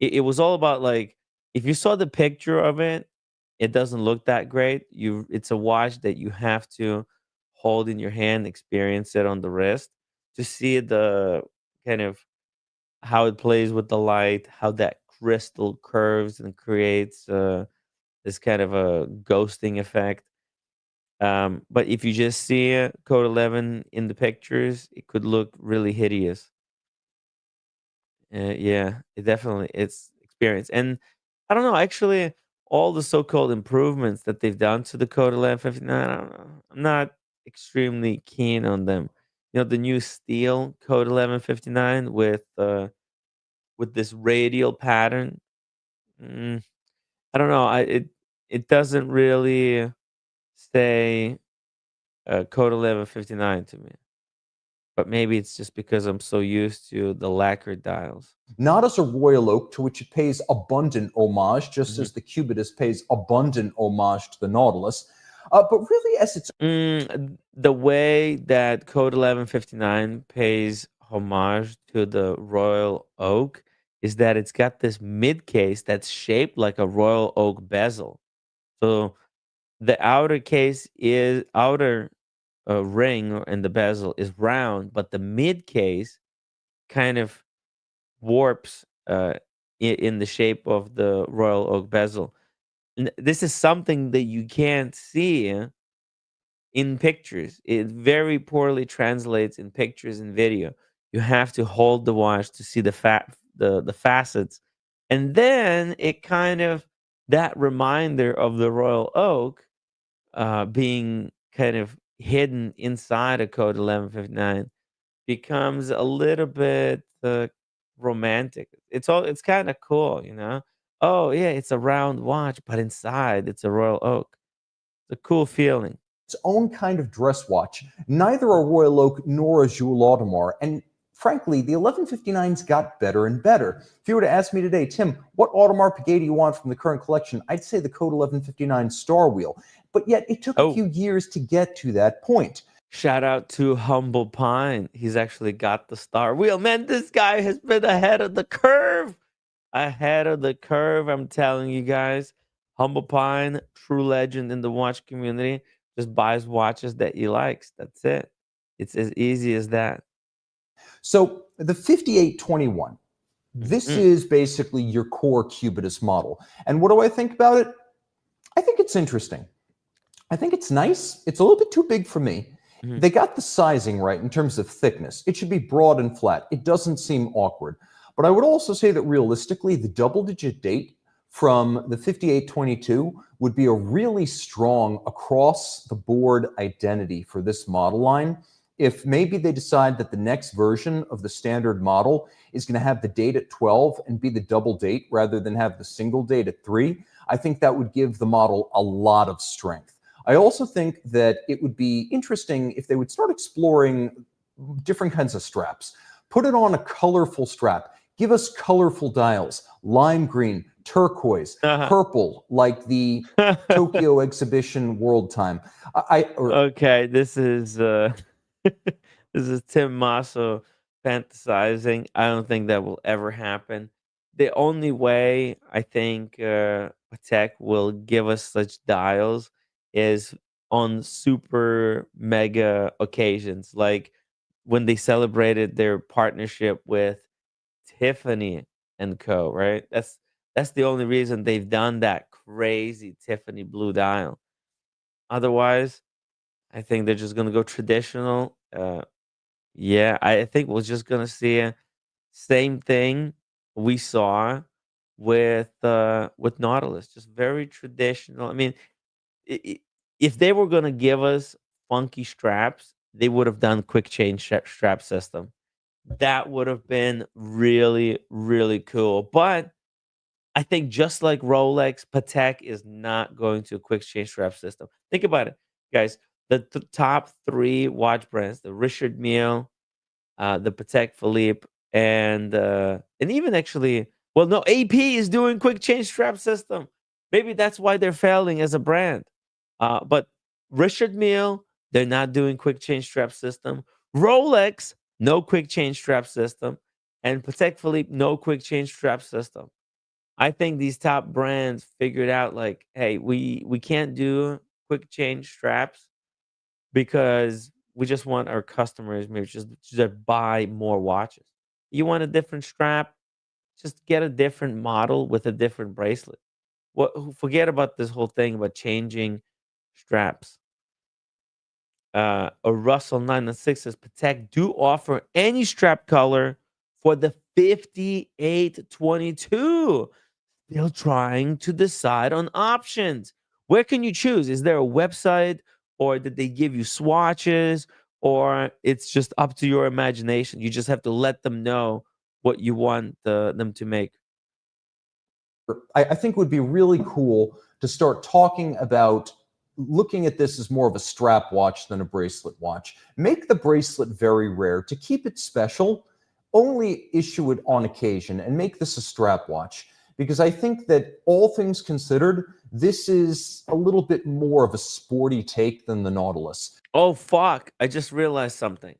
It was all about, like, if you saw the picture of it, it doesn't look that great. It's a watch that you have to hold in your hand, experience it on the wrist to see the kind of how it plays with the light, how that crystal curves and creates this kind of a ghosting effect. But if you just see Code 11 in the pictures, it could look really hideous. Yeah, it's experience. And I don't know, actually, all the so-called improvements that they've done to the Code 1159, I don't know. I'm not extremely keen on them. You know, the new steel Code 1159 with this radial pattern. Mm, I don't know. It doesn't really say Code 1159 to me. But maybe it's just because I'm so used to the lacquered dials. Not as a royal oak, to which it pays abundant homage, just as the Cubitus pays abundant homage to the Nautilus, but really as its The way that Code 1159 pays homage to the royal oak is that it's got this mid case that's shaped like a royal oak bezel. So the outer ring and the bezel is round, but the mid case kind of warps in the shape of the royal oak bezel. This is something that you can't see in pictures. It very poorly translates in pictures and video. You have to hold the watch to see the facets, and then it kind of, that reminder of the royal oak being kind of hidden inside a Code 1159 becomes a little bit romantic. It's kind of cool, you know. Oh yeah, it's a round watch, but inside it's a royal oak. It's a cool feeling. own kind of dress watch, neither a royal oak nor a Jules Audemars, and frankly, the 1159s got better and better. If you were to ask me today, Tim, what Audemars Piguet do you want from the current collection? I'd say the Code 1159 Star Wheel. But yet it took a few years to get to that point. Shout out to Humble Pine. He's actually got the Star Wheel. Man, this guy has been ahead of the curve. Ahead of the curve, I'm telling you guys. Humble Pine, true legend in the watch community, just buys watches that he likes. That's it. It's as easy as that. So the 5821, This Mhm. is basically your core Cubitus model. And what do I think about it? I think it's interesting. I think it's nice. It's a little bit too big for me. Mhm. They got the sizing right in terms of thickness. It should be broad and flat. It doesn't seem awkward. But I would also say that realistically, the double-digit date from the 5822 would be a really strong across-the-board identity for this model line. If maybe they decide that the next version of the standard model is going to have the date at 12 and be the double date rather than have the single date at 3, I think that would give the model a lot of strength. I also think that it would be interesting if they would start exploring different kinds of straps. Put it on a colorful strap. Give us colorful dials, lime green, turquoise, purple, like the Tokyo Exhibition World Time. Okay, this is this is Tim Mosso fantasizing. I don't think that will ever happen. The only way I think Patek will give us such dials is on super mega occasions, like when they celebrated their partnership with Tiffany and Co. Right? That's the only reason they've done that crazy Tiffany blue dial. Otherwise, I think they're just gonna go traditional. Yeah, I think we're just gonna see a same thing we saw with Nautilus, just very traditional. I mean, I if they were gonna give us funky straps, they would have done quick change strap system. That would have been really, really cool. But I think just like Rolex, Patek is not going to a quick change strap system. Think about it, guys. The top three watch brands: the Richard Mille, the Patek Philippe, and even actually, well, no, AP is doing quick change strap system. Maybe that's why they're failing as a brand. But Richard Mille, they're not doing quick change strap system. Rolex, no quick change strap system, and Patek Philippe, no quick change strap system. I think these top brands figured out like, hey, we can't do quick change straps because we just want our customers maybe just buy more watches. You want a different strap, just get a different model with a different bracelet. Forget about this whole thing about changing straps. A Russell 996 says Patek do offer any strap color for the 5822. Still trying to decide on options. Where can you choose? Is there a website, or did they give you swatches, or it's just up to your imagination? You just have to let them know what you want them to make. I think it would be really cool to start talking about looking at this as more of a strap watch than a bracelet watch. Make the bracelet very rare. To keep it special, only issue it on occasion and make this a strap watch. Because I think that all things considered, this is a little bit more of a sporty take than the Nautilus. Oh, fuck. I just realized something.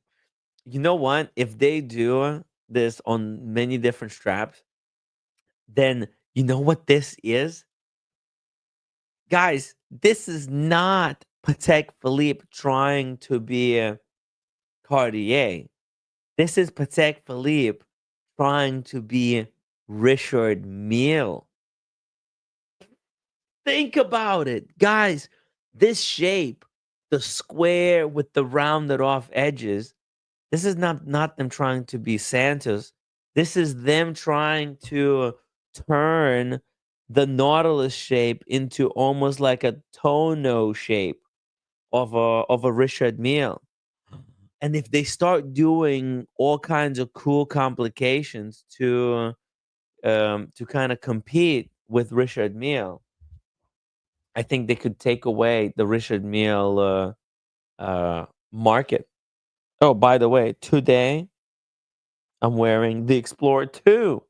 You know what? If they do this on many different straps, then you know what this is? Guys, this is not Patek Philippe trying to be a Cartier. This is Patek Philippe trying to be Richard Mille. Think about it, guys. This shape, the square with the rounded off edges, this is not them trying to be Santos. This is them trying to turn the Nautilus shape into almost like a tono shape of a Richard Mille. And if they start doing all kinds of cool complications to kind of compete with Richard Mille, I think they could take away the Richard Mille market. Oh, by the way, today I'm wearing the Explorer 2.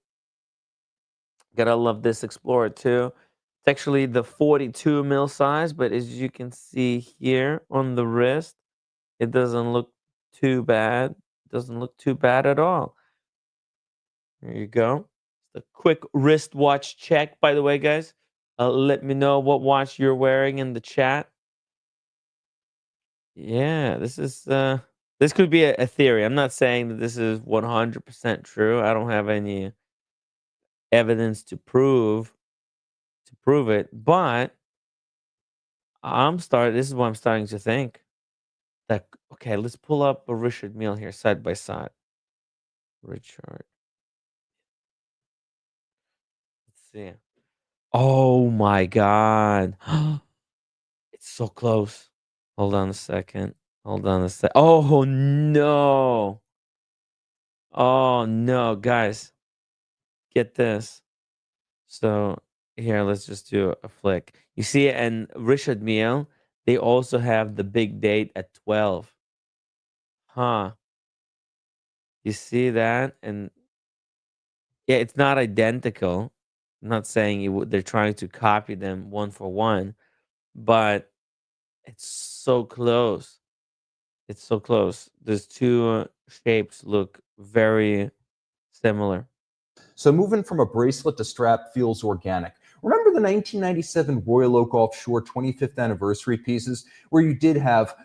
Gotta love this Explorer 2. It's actually the 42 mil size, but as you can see here on the wrist, it doesn't look too bad. Doesn't look too bad at all. There you go. It's a quick wristwatch check, by the way, guys. Let me know what watch you're wearing in the chat. Yeah, this could be a theory. I'm not saying that this is 100% true. I don't have any evidence to prove it. But this is what I'm starting to think. That okay, let's pull up a Richard Mille here side by side. Richard. Let's see. Oh my god. It's so close. Hold on a second. Hold on a sec. Oh no. Oh no, guys. Get this. So here, let's just do a flick. You see, and Richard Mille, they also have the big date at 12. Huh. You see that? And yeah, it's not identical. I'm not saying they're trying to copy them one for one, but it's so close. It's so close. Those two shapes look very similar. So moving from a bracelet to strap feels organic. Remember the 1997 Royal Oak Offshore 25th anniversary pieces where you did have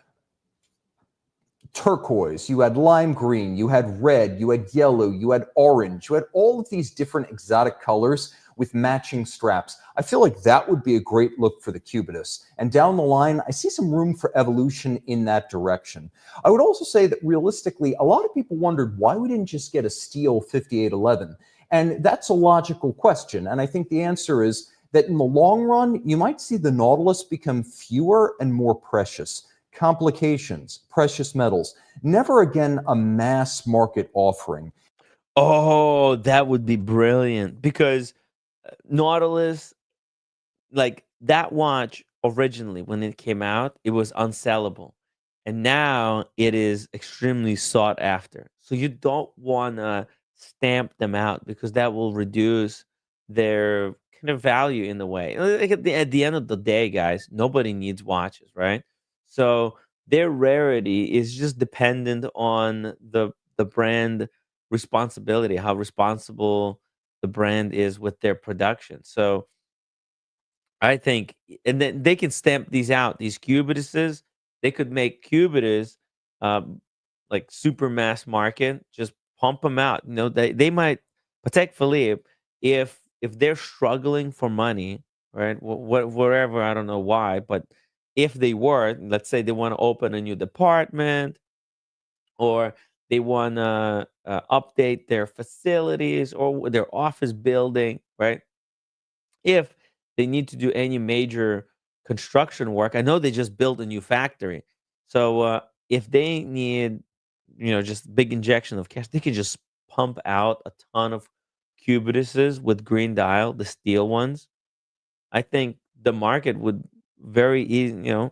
turquoise, you had lime green, you had red, you had yellow, you had orange, you had all of these different exotic colors with matching straps. I feel like that would be a great look for the Cubitus. And down the line, I see some room for evolution in that direction. I would also say that realistically, a lot of people wondered why we didn't just get a steel 5811. And that's a logical question. And I think the answer is that in the long run, you might see the Nautilus become fewer and more precious. Complications, precious metals, never again a mass market offering. Oh, that would be brilliant because Nautilus, like that watch originally when it came out, it was unsellable. And now it is extremely sought after. So you don't want to stamp them out because that will reduce their kind of value in a way. Like at the end of the day, guys, nobody needs watches, right? So their rarity is just dependent on the brand responsibility, how responsible the brand is with their production. So I think, and then they can stamp these out. These Cubituses, they could make Cubitus, um, like super mass market. Just pump them out. You know, they might Patek Philippe if they're struggling for money, right? Wherever, I don't know why, but if they were, let's say they want to open a new department or they want to update their facilities or their office building, right? If they need to do any major construction work, I know they just built a new factory. So if they need, just big injection of cash, they can just pump out a ton of Cubituses with green dial, the steel ones. I think the market would very easy, I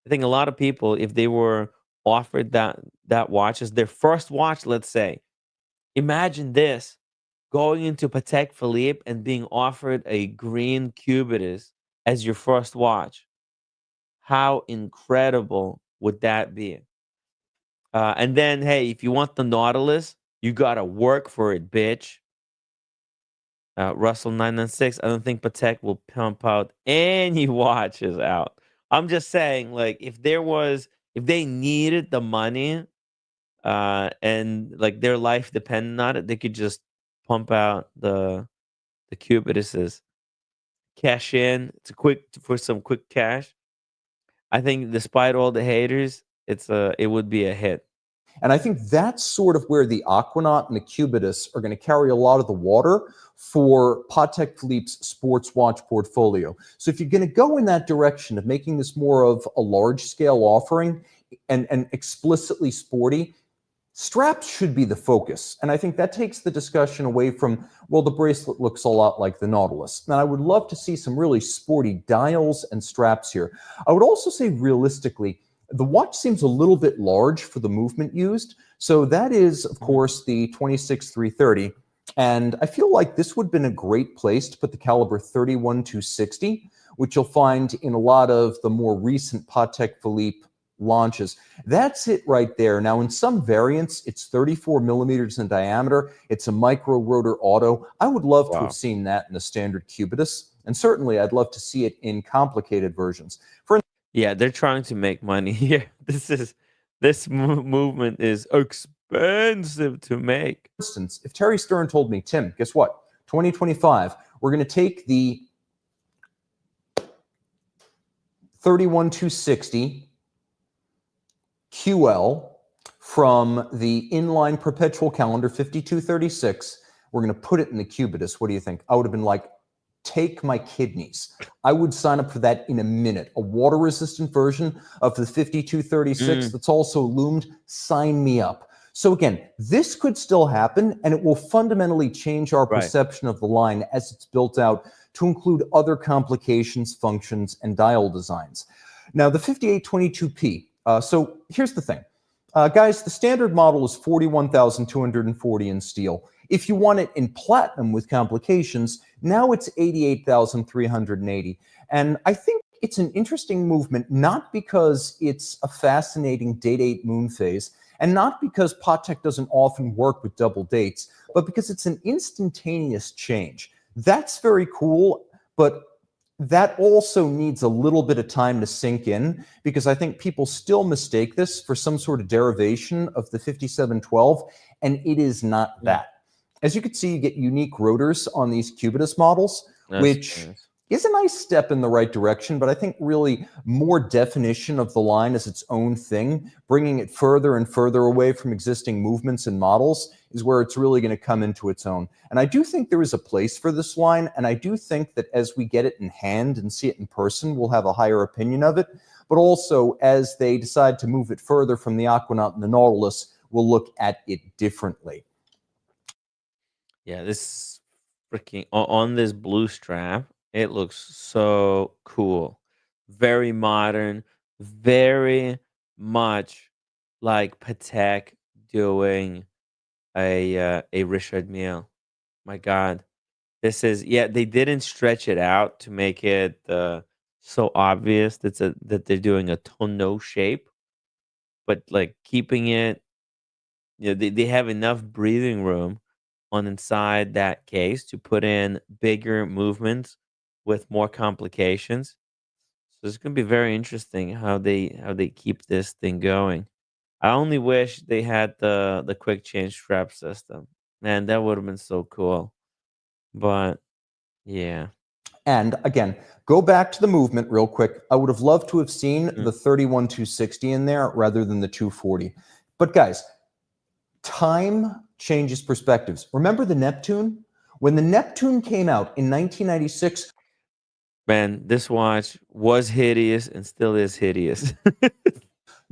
think a lot of people, if they were offered that watch as their first watch, let's say, imagine this going into Patek Philippe and being offered a green Cubitus as your first watch. How incredible would that be? And then, hey, if you want the Nautilus, you gotta work for it, bitch. Russell 996. I don't think Patek will pump out any watches out. I'm just saying, like, if they needed the money, and like their life depended on it, they could just pump out the Cubituses, cash in. It's for some quick cash. I think despite all the haters, it would be a hit. And I think that's sort of where the Aquanaut and the Cubitus are going to carry a lot of the water for Patek Philippe's sports watch portfolio. So if you're going to go in that direction of making this more of a large-scale offering and explicitly sporty, straps should be the focus. And I think that takes the discussion away from, well, the bracelet looks a lot like the Nautilus. And I would love to see some really sporty dials and straps here. I would also say realistically, the watch seems a little bit large for the movement used. So that is, of course, the 26330. And I feel like this would have been a great place to put the caliber 31260, which you'll find in a lot of the more recent Patek Philippe launches. That's it right there. Now, in some variants, it's 34 millimeters in diameter. It's a micro rotor auto. I would love to have seen that in a standard Cubitus. And certainly, I'd love to see it in complicated versions. Yeah, they're trying to make money here. This movement is expensive to make. For instance, if Thierry Stern told me, Tim, guess what? 2025, we're going to take the 31260 QL from the inline perpetual calendar 5236. We're going to put it in the Cubitus. What do you think? I would have been like, take my kidneys. I would sign up for that in a minute. A water-resistant version of the 5236 that's also loomed. Sign me up. So again, this could still happen, and it will fundamentally change our perception of the line as it's built out to include other complications, functions, and dial designs. Now, the 5822P. So here's the thing. Guys, the standard model is 41,240 in steel. If you want it in platinum with complications, now it's 88,380. And I think it's an interesting movement, not because it's a fascinating date 8 moon phase, and not because Patek doesn't often work with double dates, but because it's an instantaneous change. That's very cool, but that also needs a little bit of time to sink in, because I think people still mistake this for some sort of derivation of the 5712, and it is not that. As you can see, you get unique rotors on these Cubitus models, which is a nice step in the right direction, but I think really more definition of the line as its own thing, bringing it further and further away from existing movements and models, is where it's really going to come into its own. And I do think there is a place for this line, and I do think that as we get it in hand and see it in person, we'll have a higher opinion of it. But also, as they decide to move it further from the Aquanaut and the Nautilus, we'll look at it differently. Yeah, this freaking on this blue strap, it looks so cool. Very modern, very much like Patek doing a Richard Mille. My God. This is, yeah, they didn't stretch it out to make it so obvious that they're doing a tonneau shape, but like keeping it, you know, they have enough breathing room on inside that case to put in bigger movements with more complications. So it's going to be very interesting how they keep this thing going. I only wish they had the quick change strap system. Man, that would have been so cool. But yeah. And again, go back to the movement real quick. I would have loved to have seen the 31260 in there rather than the 240. But guys, time changes perspectives. Remember the Neptune? When the Neptune came out in 1996, Man, this watch was hideous and still is hideous.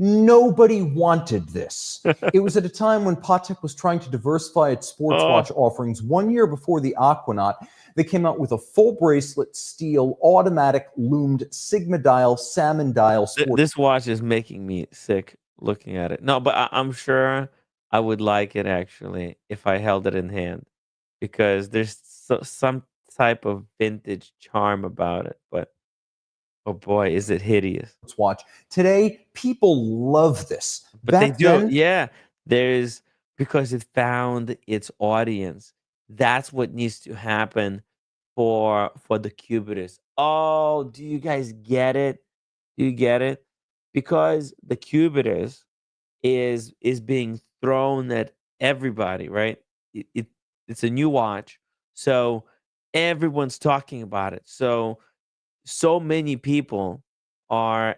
nobody wanted this. It was at a time when Patek was trying to diversify its sports watch offerings. 1 year before the Aquanaut, they came out with a full bracelet, steel, automatic, loomed, Sigma dial, salmon dial sport. This watch is making me sick looking at it. No, but I'm sure I would like it actually if I held it in hand, because there's some type of vintage charm about it. But oh boy, is it hideous. Watch. Today, people love this. But Back they do, then, yeah. There's, because it found its audience. That's what needs to happen for the Cubitus. Oh, do you guys get it? Do you get it? Because the Cubitus is being thrown at everybody, right? It's a new watch, so everyone's talking about it. So many people are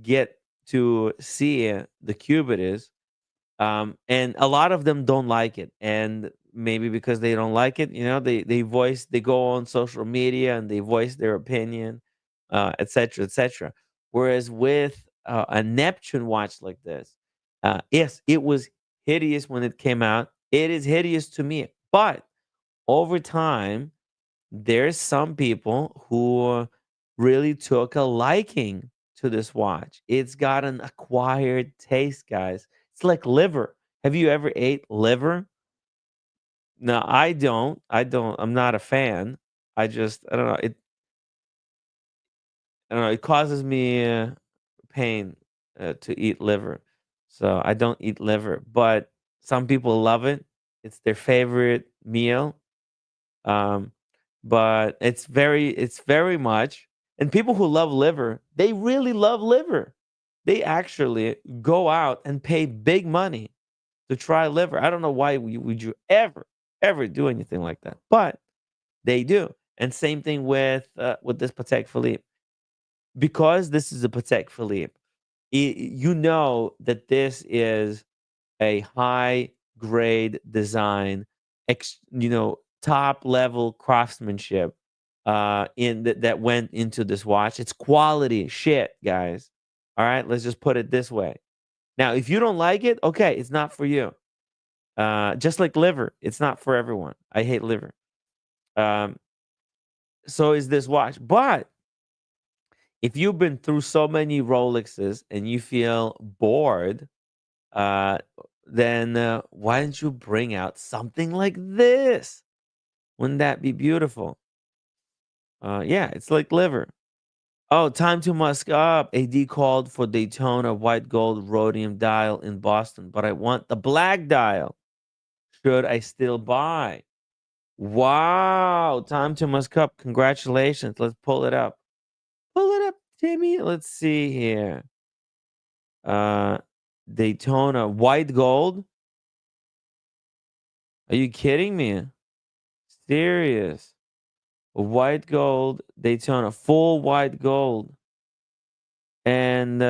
get to see the Cubitus, and a lot of them don't like it, and maybe because they don't like it, they go on social media and they voice their opinion, etc., etc. Whereas with a Neptune watch like this, yes, it was hideous when it came out. It is hideous to me, but over time, there's some people who really took a liking to this watch. It's got an acquired taste, guys. It's like liver. Have you ever ate liver? No, I don't. I'm not a fan. I don't know. I don't know. It causes me pain to eat liver, so I don't eat liver. But some people love it. It's their favorite meal. Um, but it's very much. And people who love liver, they really love liver. They actually go out and pay big money to try liver. I don't know why would you ever do anything like that. But They do. And same thing with this Patek Philippe. Because this is a Patek Philippe, you know that this is a high grade design, top level craftsmanship that went into this watch. It's quality shit, guys. All right, let's just put it this way. Now, if you don't like it, okay, it's not for you. Just like liver, it's not for everyone. I hate liver. So is this watch. But if you've been through so many Rolexes and you feel bored, then why don't you bring out something like this? Wouldn't that be beautiful? Yeah, it's like liver. Oh, time to musk up. AD called for Daytona white gold rhodium dial in Boston, but I want the black dial. Should I still buy? Wow, time to musk up. Congratulations. Let's pull it up. Pull it up, Timmy. Let's see here. Daytona white gold. Are you kidding me? Serious. White gold Daytona, full white gold. And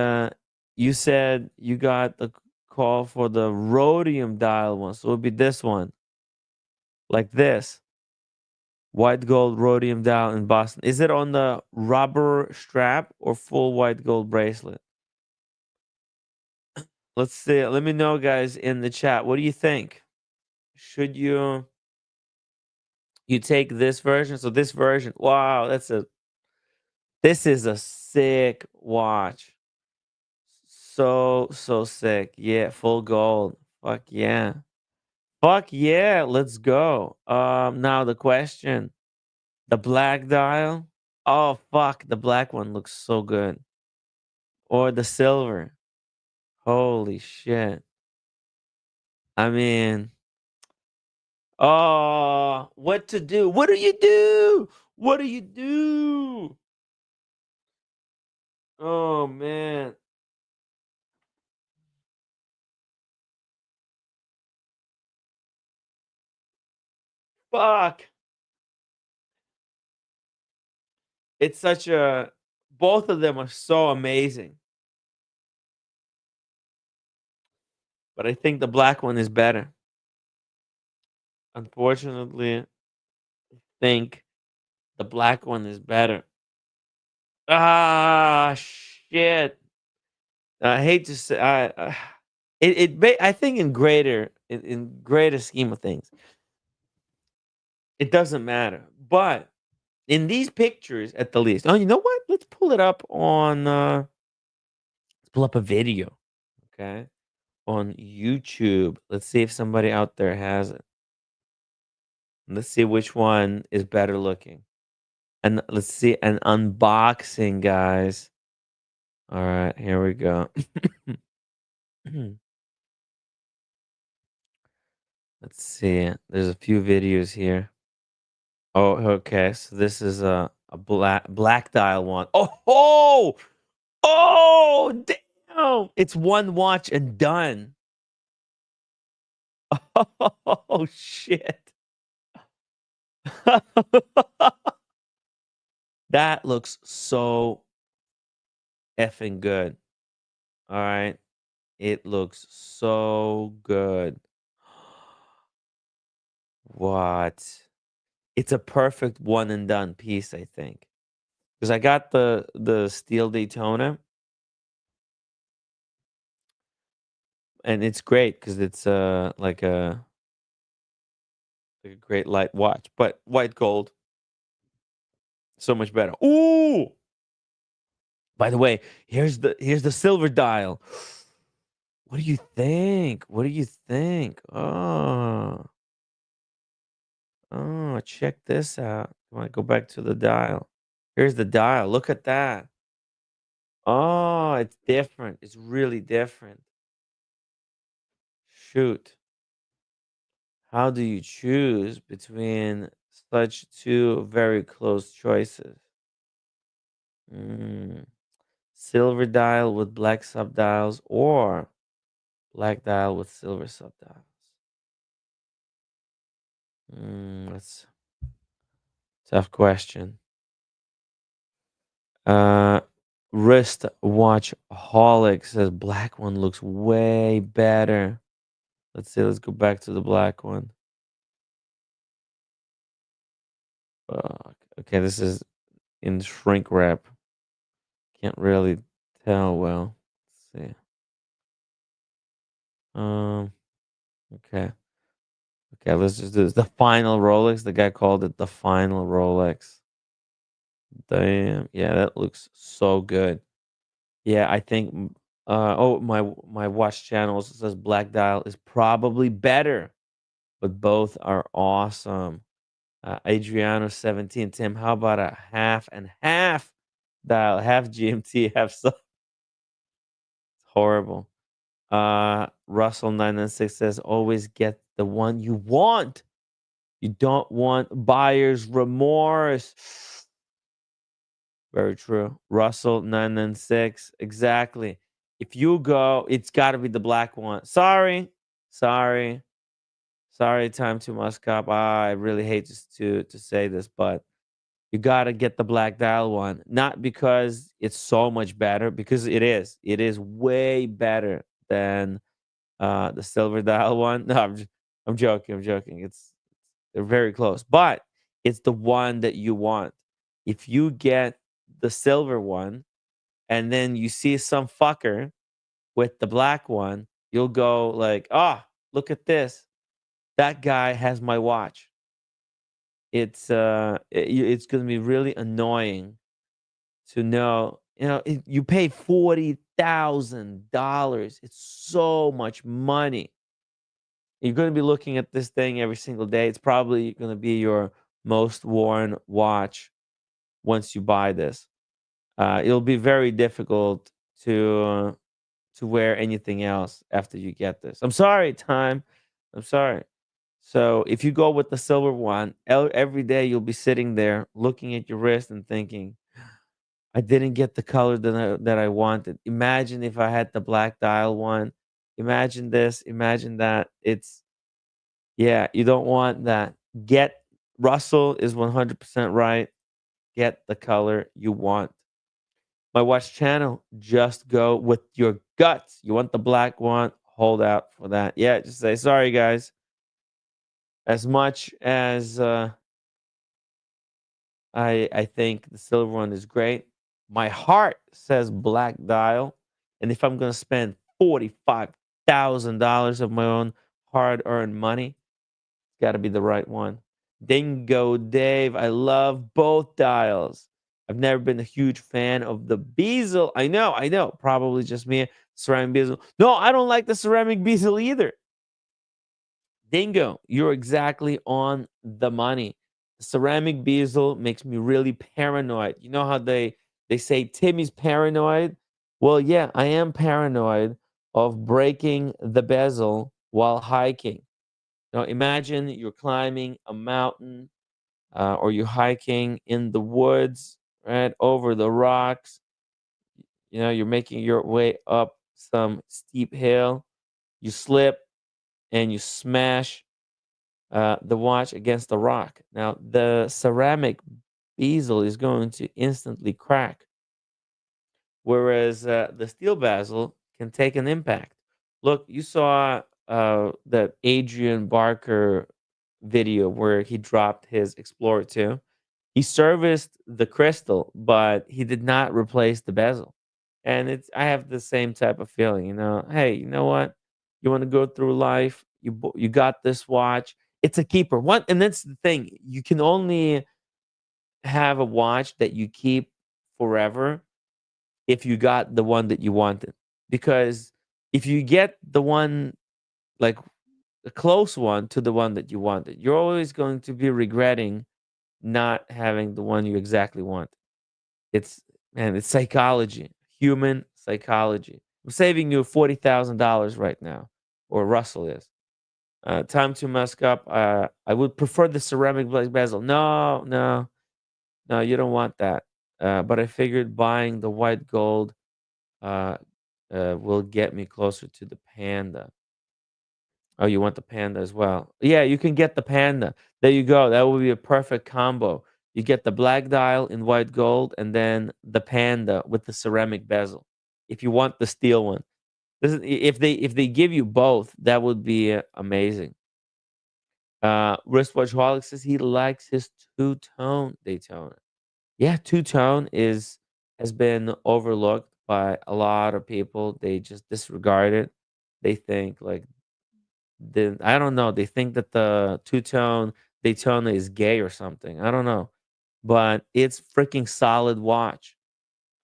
you said you got the call for the rhodium dial one. So it would be this one. Like this. White gold rhodium dial in Boston. Is it on the rubber strap or full white gold bracelet? Let's see. Let me know, guys, in the chat. What do you think? Should you take this version? So this version, wow, this is a sick watch. So sick. Yeah, full gold. Fuck yeah. Fuck yeah, let's go. Now the question. The black dial? Oh fuck, the black one looks so good. Or the silver. Holy shit. I mean, oh, what to do? What do you do? What do you do? Oh man. Fuck. It's such a both of them are so amazing. But I think the black one is better. Unfortunately, I think the black one is better. Ah, shit. I hate to say, I think in greater scheme of things, it doesn't matter. But in these pictures, at the least, oh, you know what? Let's pull it up on. Let's pull up a video, okay, on YouTube. Let's see if somebody out there has it. Let's see which one is better looking. And let's see an unboxing, guys. All right, here we go. Let's see. There's a few videos here. Oh, okay. So this is a black dial one. Oh, damn! It's one watch and done. Oh shit! That looks so effing good. All right, it looks so good. What? It's a perfect one and done piece, I think. Because I got the steel Daytona, and it's great because it's like a great light watch, but white gold so much better. Ooh! By the way, here's the silver dial. What do you think? What do you think? Oh, check this out. I want to go back to the dial. Here's the dial. Look at that. Oh, it's different. It's really different. Shoot. How do you choose between such two very close choices? Mm. Silver dial with black subdials or black dial with silver subdials. Let's Tough question. Uh, Wrist watch holic says black one looks way better. Let's see. Let's go back to the black one. Okay, this is in shrink wrap. Can't really tell well. Let's see. Okay. Okay, let's just do this. The final Rolex. The guy called it the final Rolex. Damn. Yeah, that looks so good. Yeah, I think oh, my watch channel also says black dial is probably better, but both are awesome. Adriano 17, Tim, how about a half and half dial, half GMT, half so horrible. Russell 996 says always get the one you want. You don't want buyer's remorse. Very true. Russell 996. Exactly. If you go, it's got to be the black one. Sorry. Sorry. Sorry, time to Muscap. I really hate to say this, but you got to get the black dial one. Not because it's so much better, because it is. It is way better than the silver dial one. No, I'm joking. I'm joking. They're very close, but it's the one that you want. If you get the silver one and then you see some fucker with the black one, you'll go like, "Oh, look at this. That guy has my watch." It's going to be really annoying to know, you pay $40,000. It's so much money. You're going to be looking at this thing every single day. It's probably going to be your most worn watch once you buy this. It'll be very difficult to wear anything else after you get this. I'm sorry, time. I'm sorry. So if you go with the silver one, every day you'll be sitting there looking at your wrist and thinking, I didn't get the color that I wanted. Imagine if I had the black dial one. Imagine this. Imagine that. Yeah, you don't want that. Get Russell is 100% right. Get the color you want. My watch channel, just go with your guts. You want the black one, hold out for that. Yeah, just say, sorry, guys. As much as I think the silver one is great, my heart says black dial. And if I'm going to spend $45,000 of my own hard earned money, it's got to be the right one. Dingo Dave, I love both dials. I've never been a huge fan of the bezel. I know. Probably just me. Ceramic bezel. No, I don't like the ceramic bezel either. Dingo, you're exactly on the money. The ceramic bezel makes me really paranoid. You know how they say Timmy's paranoid? Well, yeah, I am paranoid of breaking the bezel while hiking. Now, imagine you're climbing a mountain or you're hiking in the woods, right, over the rocks. You're making your way up some steep hill. You slip and you smash the watch against the rock. Now, the ceramic bezel is going to instantly crack, whereas the steel bezel can take an impact. Look, you saw that Adrian Barker video where he dropped his Explorer 2. He serviced the crystal, but he did not replace the bezel. And I have the same type of feeling, hey, you know what? You want to go through life, you got this watch. It's a keeper. One, and that's the thing. You can only have a watch that you keep forever if you got the one that you wanted. Because if you get the one, like a close one to the one that you wanted, you're always going to be regretting not having the one you exactly want. It's it's psychology, human psychology. I'm saving you $40,000 right now, or Russell is. Time to mask up. I would prefer the ceramic black bezel. No, you don't want that. But I figured buying the white gold uh, will get me closer to the panda. Oh, you want the panda as well? Yeah, you can get the panda. There you go. That would be a perfect combo. You get the black dial in white gold, and then the Panda with the ceramic bezel. If you want the steel one, if they give you both, that would be amazing. Wristwatch Holic says he likes his two-tone Daytona. Yeah, two-tone has been overlooked by a lot of people. They just disregard it. They think like I don't know. They think that the two-tone Daytona is gay or something. I don't know, but it's freaking solid watch.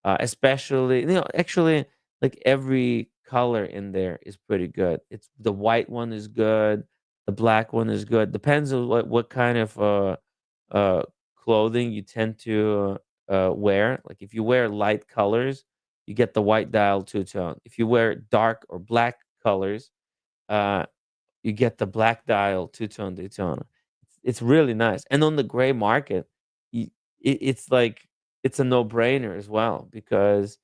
Especially, actually, like every color in there is pretty good. It's the white one is good, the black one is good. Depends on what kind of uh clothing you tend to wear. Like if you wear light colors, you get the white dial two tone. If you wear dark or black colors, uh you get the black dial two tone Daytona. It's really nice. And on the gray market, you, it's like it's a no brainer as well because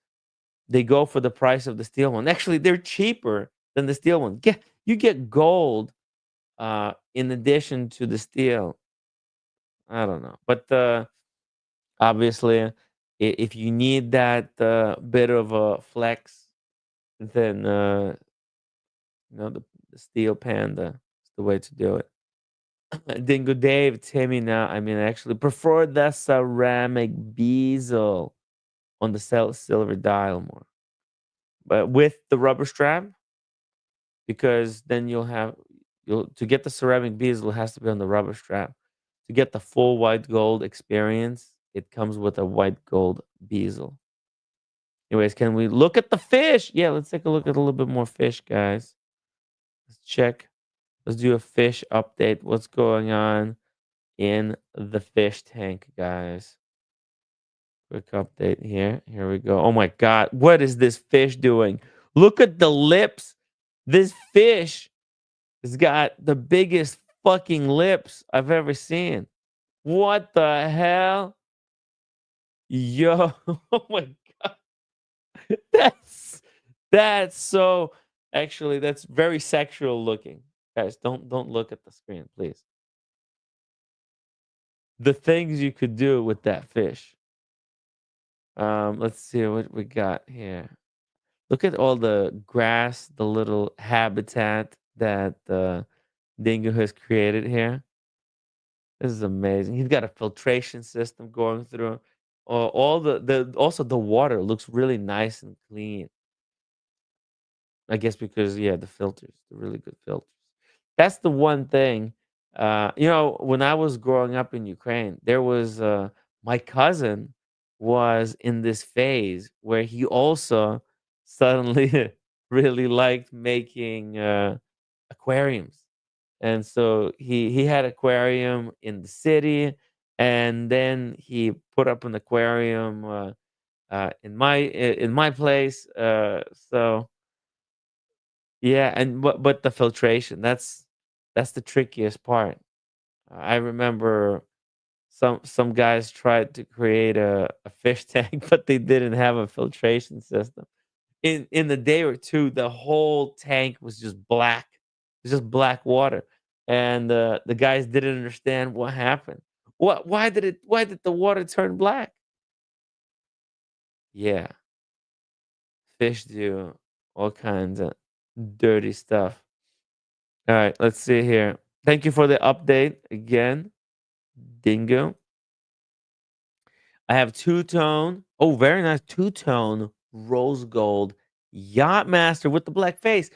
they go for the price of the steel one. Actually, they're cheaper than the steel one. You get gold in addition to the steel. I don't know, but obviously, if you need that bit of a flex, then the steel Panda is the way to do it. Dingo Dave, Timmy. Now, I mean, I actually prefer the ceramic bezel on the silver dial more, but with the rubber strap, because then you'll to get the ceramic bezel, it has to be on the rubber strap. To get the full white gold experience, it comes with a white gold bezel. Anyways, can we look at the fish? Yeah, let's take a look at a little bit more fish, guys. Let's check. Let's do a fish update. What's going on in the fish tank, guys? Quick update here. Here we go. Oh my God. What is this fish doing? Look at the lips. This fish has got the biggest fucking lips I've ever seen. What the hell? Yo. Oh my God. That's so actually that's very sexual looking. Guys, don't look at the screen, please. The things you could do with that fish. Let's see what we got here. Look at all the grass, the little habitat that Dingo has created here. This is amazing. He's got a filtration system going through. All the also the water looks really nice and clean. I guess because yeah, the filters, the really good filters. That's the one thing. When I was growing up in Ukraine, there was my cousin was in this phase where he also suddenly really liked making aquariums, and so he had aquarium in the city, and then he put up an aquarium in my place. So yeah, and but the filtration, that's the trickiest part. I remember some guys tried to create a fish tank, but they didn't have a filtration system. In the day or two, the whole tank was just black. It's just black water. And the guys didn't understand what happened. Why did the water turn black? Yeah, fish do all kinds of dirty stuff. All right, let's see here. Thank you for the update again, Dingo. I have two-tone. Oh, very nice two-tone rose gold yacht master with the black face.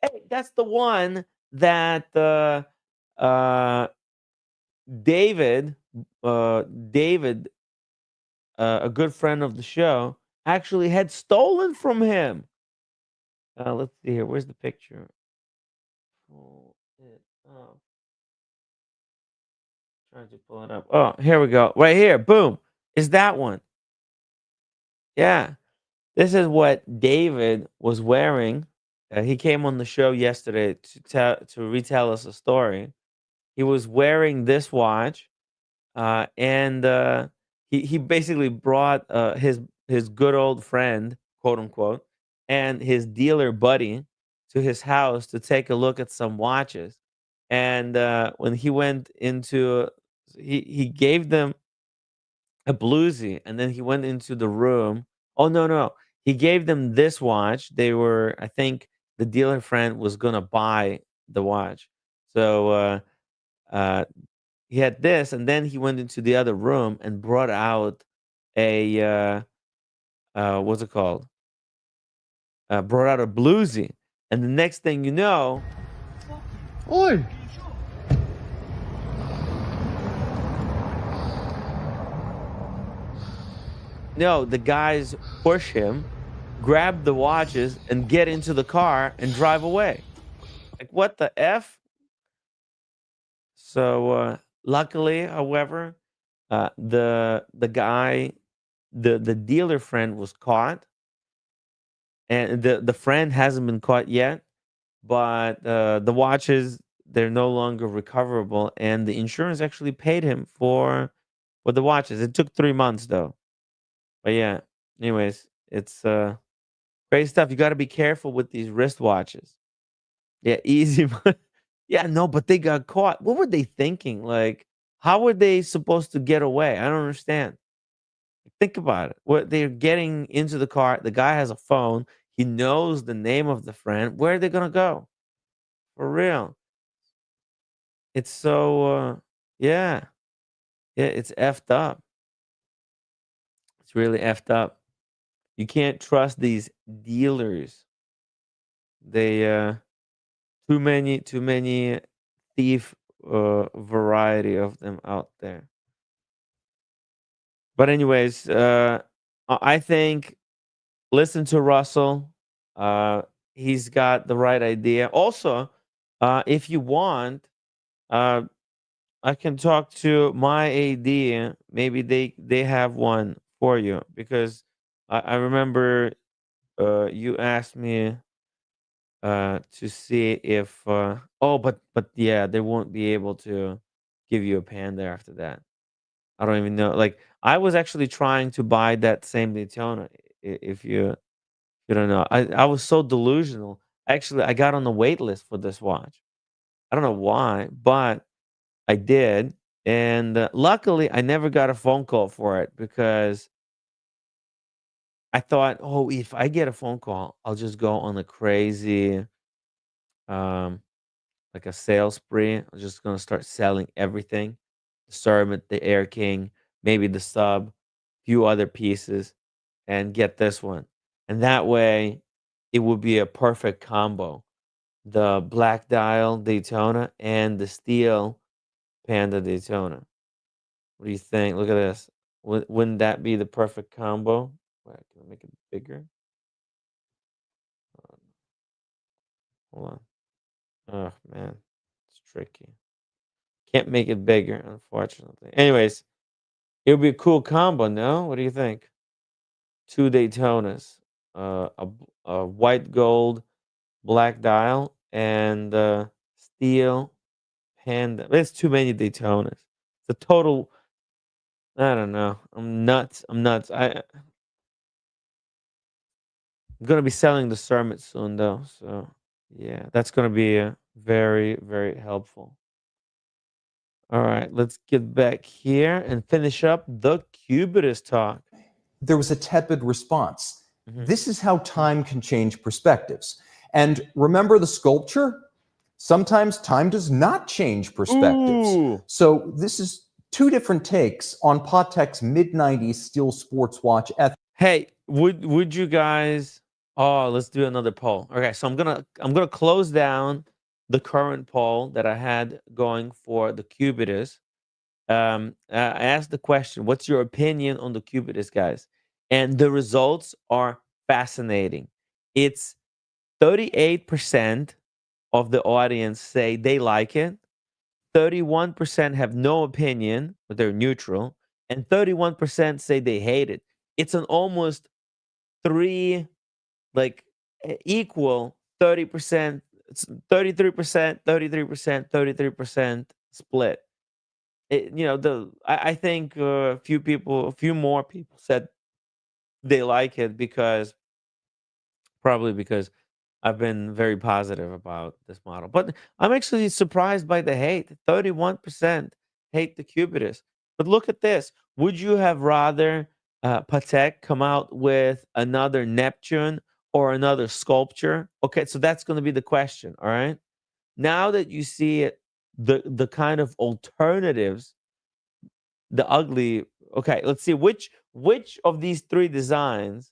Hey, that's the one that uh David David a good friend of the show actually had stolen from him. Let's see here. Where's the picture? Pull it up. Trying to pull it up. Oh, here we go. Right here. Boom. Is that one? Yeah. This is what David was wearing. He came on the show yesterday to retell us a story. He was wearing this watch, and he basically brought his good old friend, quote unquote, and his dealer buddy to his house to take a look at some watches. And when he went into, he gave them a bluesy, and then he went into the room. Oh no, no, he gave them this watch. They were, I think, the dealer friend was gonna buy the watch, so uh, he had this, and then he went into the other room and brought out a what's it called? Brought out a bluesy, and the next thing you know, Oi! no, the guys push him, grab the watches, and get into the car and drive away. Like, what the f? So luckily, however, the guy, the dealer friend was caught, and the friend hasn't been caught yet. But the watches, they're no longer recoverable, and the insurance actually paid him for the watches. It took 3 months though. But yeah, anyways, it's crazy stuff. You got to be careful with these wristwatches. Yeah, easy. Yeah, no, but they got caught. What were they thinking? Like, how were they supposed to get away? I don't understand. Think about it. What, they're getting into the car. The guy has a phone. He knows the name of the friend. Where are they gonna go? For real. It's so yeah. Yeah, it's effed up. It's really effed up. You can't trust these dealers. They too many thief variety of them out there. But anyways, I think listen to Russell. Uh, he's got the right idea. Also, if you want, uh, I can talk to my AD. Maybe they have one for you, because I remember you asked me to see if oh, but yeah, they won't be able to give you a panda after that. I don't even know. Like, I was actually trying to buy that same Daytona. If you don't know, I was so delusional. Actually, I got on the wait list for this watch. I don't know why, but I did, and luckily, I never got a phone call for it, because I thought, oh, if I get a phone call, I'll just go on a crazy, um, like a sales spree. I'm just gonna start selling everything, the Sermon, the Air King, maybe the sub, few other pieces, and get this one. And that way, it would be a perfect combo. The black dial Daytona and the steel Panda Daytona. What do you think? Look at this. Wouldn't that be the perfect combo? Wait, can I make it bigger? Hold on. Oh man, it's tricky. Can't make it bigger, unfortunately. Anyways, it would be a cool combo, no? What do you think? Two Daytonas, a white gold black dial, and steel Panda. There's too many Daytonas. The total, I don't know. I'm nuts. I'm nuts. I'm gonna be selling the Summit soon, though. So yeah, that's gonna be very, very helpful. All right, let's get back here and finish up the Cubitus talk. There was a tepid response. Mhm. This is how time can change perspectives. And remember the sculpture? Sometimes time does not change perspectives. Ooh. So this is two different takes on Patek's mid-90s steel sports watch ethic. Hey, would you guys? Oh, let's do another poll. Okay, so I'm gonna close down the current poll that I had going for the Cubitus. I asked the question, "What's your opinion on the Cubitus, guys?" And the results are fascinating. It's 38% of the audience say they like it. 31% have no opinion, but they're neutral, and 31% say they hate it. It's an almost three, like, equal 30%, 33%, 33%, 33% split. I think a few more people said they like it, because probably because I've been very positive about this model. But I'm actually surprised by the hate. 31% hate the Cubitus. But look at this. Would you have rather Patek come out with another Neptune or another sculpture? Okay, so that's going to be the question. All right. Now that you see it, the kind of alternatives, the ugly. Okay, let's see which of these three designs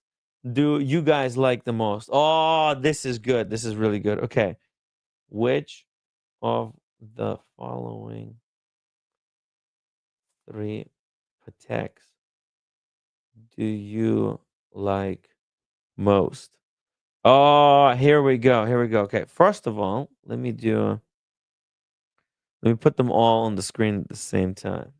do you guys like the most? Oh, this is good. This is really good. Okay, which of the following three Pateks do you like most? Oh, here we go. Here we go. Okay, first of all, let me put them all on the screen at the same time.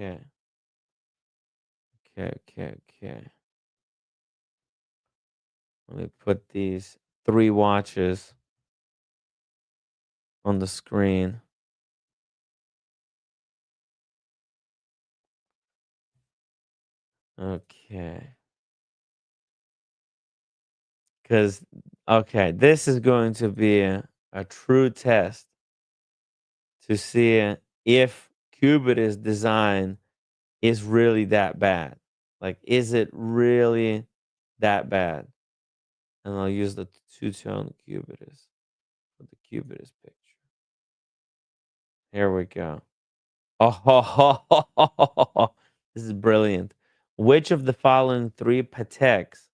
Okay. Okay. Let me put these three watches on the screen. Okay. Because, okay, this is going to be a true test to see if Cubitus design is really that bad. Like, is it really that bad? And I'll use the two-tone Cubitus for the Cubitus picture. Here we go. Oh, this is brilliant. Which of the following three Pateks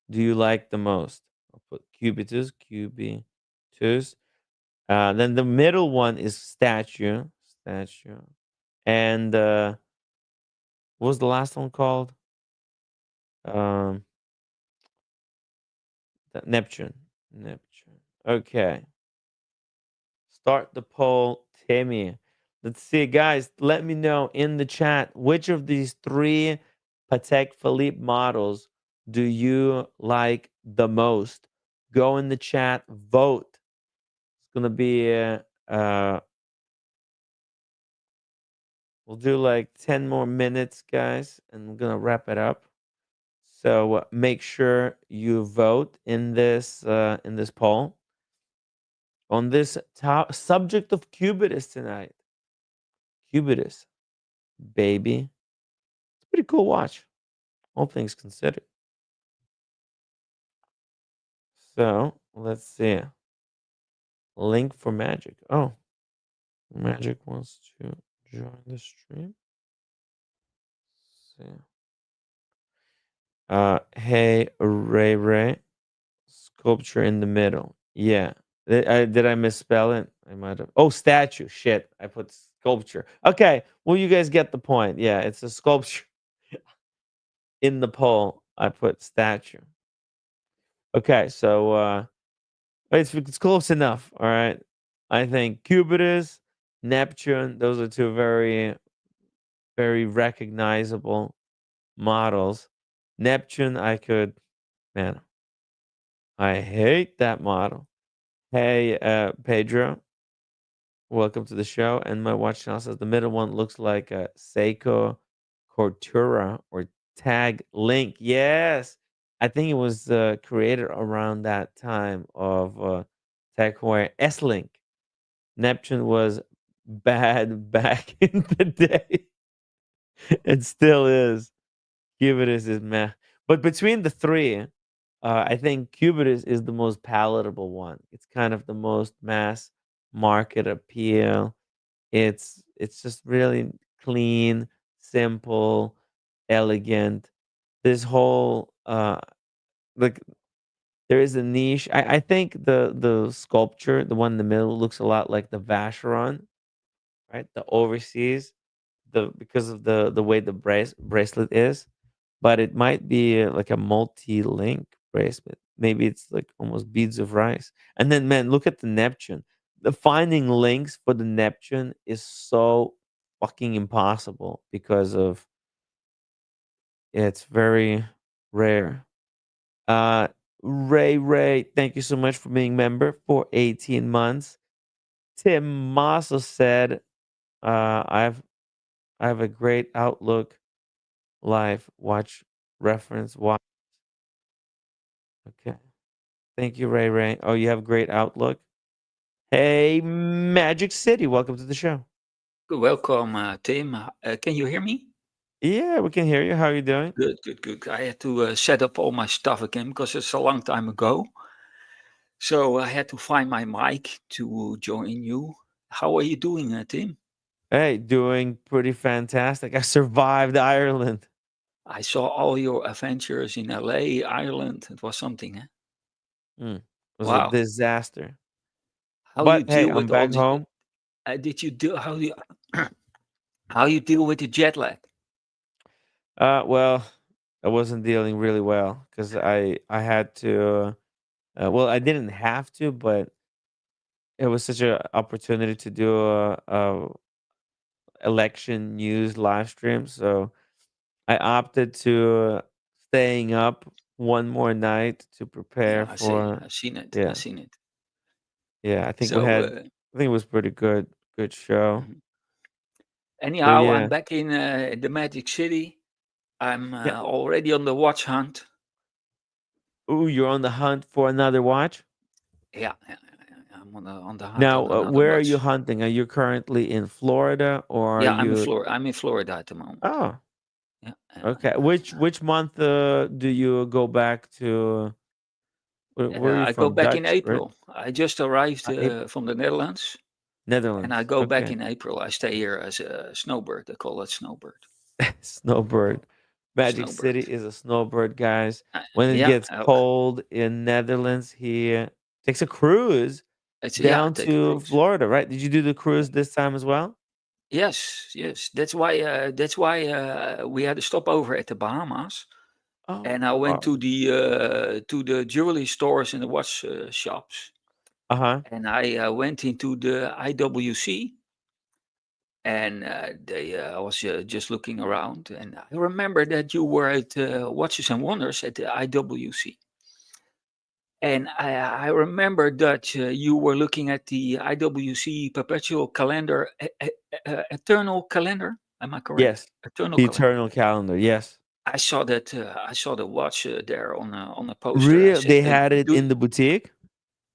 do you like the most? I'll put Cubitus. Then the middle one is statue. And what was the last one called? Um, Neptune. Okay. Start the poll, Timmy. Let's see, guys. Let me know in the chat which of these three Patek Philippe models do you like the most? Go in the chat, vote. It's gonna be we'll do like 10 more minutes, guys, and I'm gonna wrap it up. So make sure you vote in this poll on this top subject of Cubitus tonight. Cubitus, baby. It's a pretty cool watch, all things considered. So let's see. Link for Magic. Oh, Magic wants to join the stream. Let's see. Hey, Ray. Sculpture in the middle. Yeah. Did I misspell it? I might have. Oh, statue. Shit. I put sculpture. Okay. Well, you guys get the point. Yeah, it's a sculpture. In the poll, I put statue. Okay, so it's close enough. All right. I think Cubitus, Neptune, those are two very, very recognizable models. Neptune, man, I hate that model. Hey, Pedro, welcome to the show. And my watch channel says the middle one looks like a Seiko Cortura or Tag Link. Yes, I think it was created around that time of Tag Heuer S Link. Neptune was bad back in the day. It still is. Cubitus is meh. But between the three, I think Cubitus is the most palatable one. It's kind of the most mass market appeal. It's just really clean, simple, elegant. This whole like there is a niche. I think the sculpture, the one in the middle, looks a lot like the Vacheron, right? The overseas, the because of the way the bracelet is, but it might be like a multi-link bracelet. Maybe it's like almost beads of rice. And then, man, look at the Neptune. The finding links for the Neptune is so fucking impossible because of it's very rare. Uh, Ray, thank you so much for being member for 18 months. Tim Mosso said, I have a great outlook live watch reference watch. Okay. Thank you, Ray Ray. Oh, you have great outlook. Hey, Magic City, welcome to the show. Welcome, Tim. Can you hear me? Yeah, we can hear you. How are you doing? Good, good, good. I had to set up all my stuff again because it's a long time ago. So I had to find my mic to join you. How are you doing, Tim? Hey, doing pretty fantastic. I survived Ireland. I saw all your adventures in LA, Ireland. It was something, huh? It was a Wow. disaster. How you But hey, deal I'm with all back the? home. Did you do how you how you deal with the jet lag? Well, I wasn't dealing really well because I had to. Well, I didn't have to, but it was such an opportunity to do a election news live stream. So I opted to staying up one more night to Yeah, prepare I see. for. I've seen it. I've Yeah, seen it. yeah. I think we So, had. I think it was pretty good show. mhm. So Anyhow, I'm yeah, back in the Magic City. I'm yeah. already on the watch hunt. Ooh, you're on the hunt for another watch. I'm on the hunt Now, on another where are you watch. hunting? Are you currently in Florida or are Yeah, you? I'm in Florida at the moment. Oh, Yeah, okay. Which month do you go back to? Where are you I go from? back in Dutch, right? April. I just arrived April, from the Netherlands, and I Netherlands. go back Okay. in April. I stay here as a snowbird. They call it snowbird. Snowbird. Magic City Snowbird. is a snowbird, guys. When it Yeah, gets cold in Netherlands, he takes a cruise down take a to cruise. Florida, right? Did you do the cruise this time as well? Yes, yes. That's why we had a stopover at the Bahamas, and I Oh, went wow. to the jewelry stores and the watch shops, Uh-huh. and I went into the IWC, and I was just looking around, and I remember that you were at Watches and Wonders at the IWC, and I remember that you were looking at the IWC perpetual calendar, eternal calendar. Am I correct? Yes. Eternal The calendar. Eternal Calendar. Yes. I saw that. I saw the watch there on a poster. I Real. said, They had it in the boutique.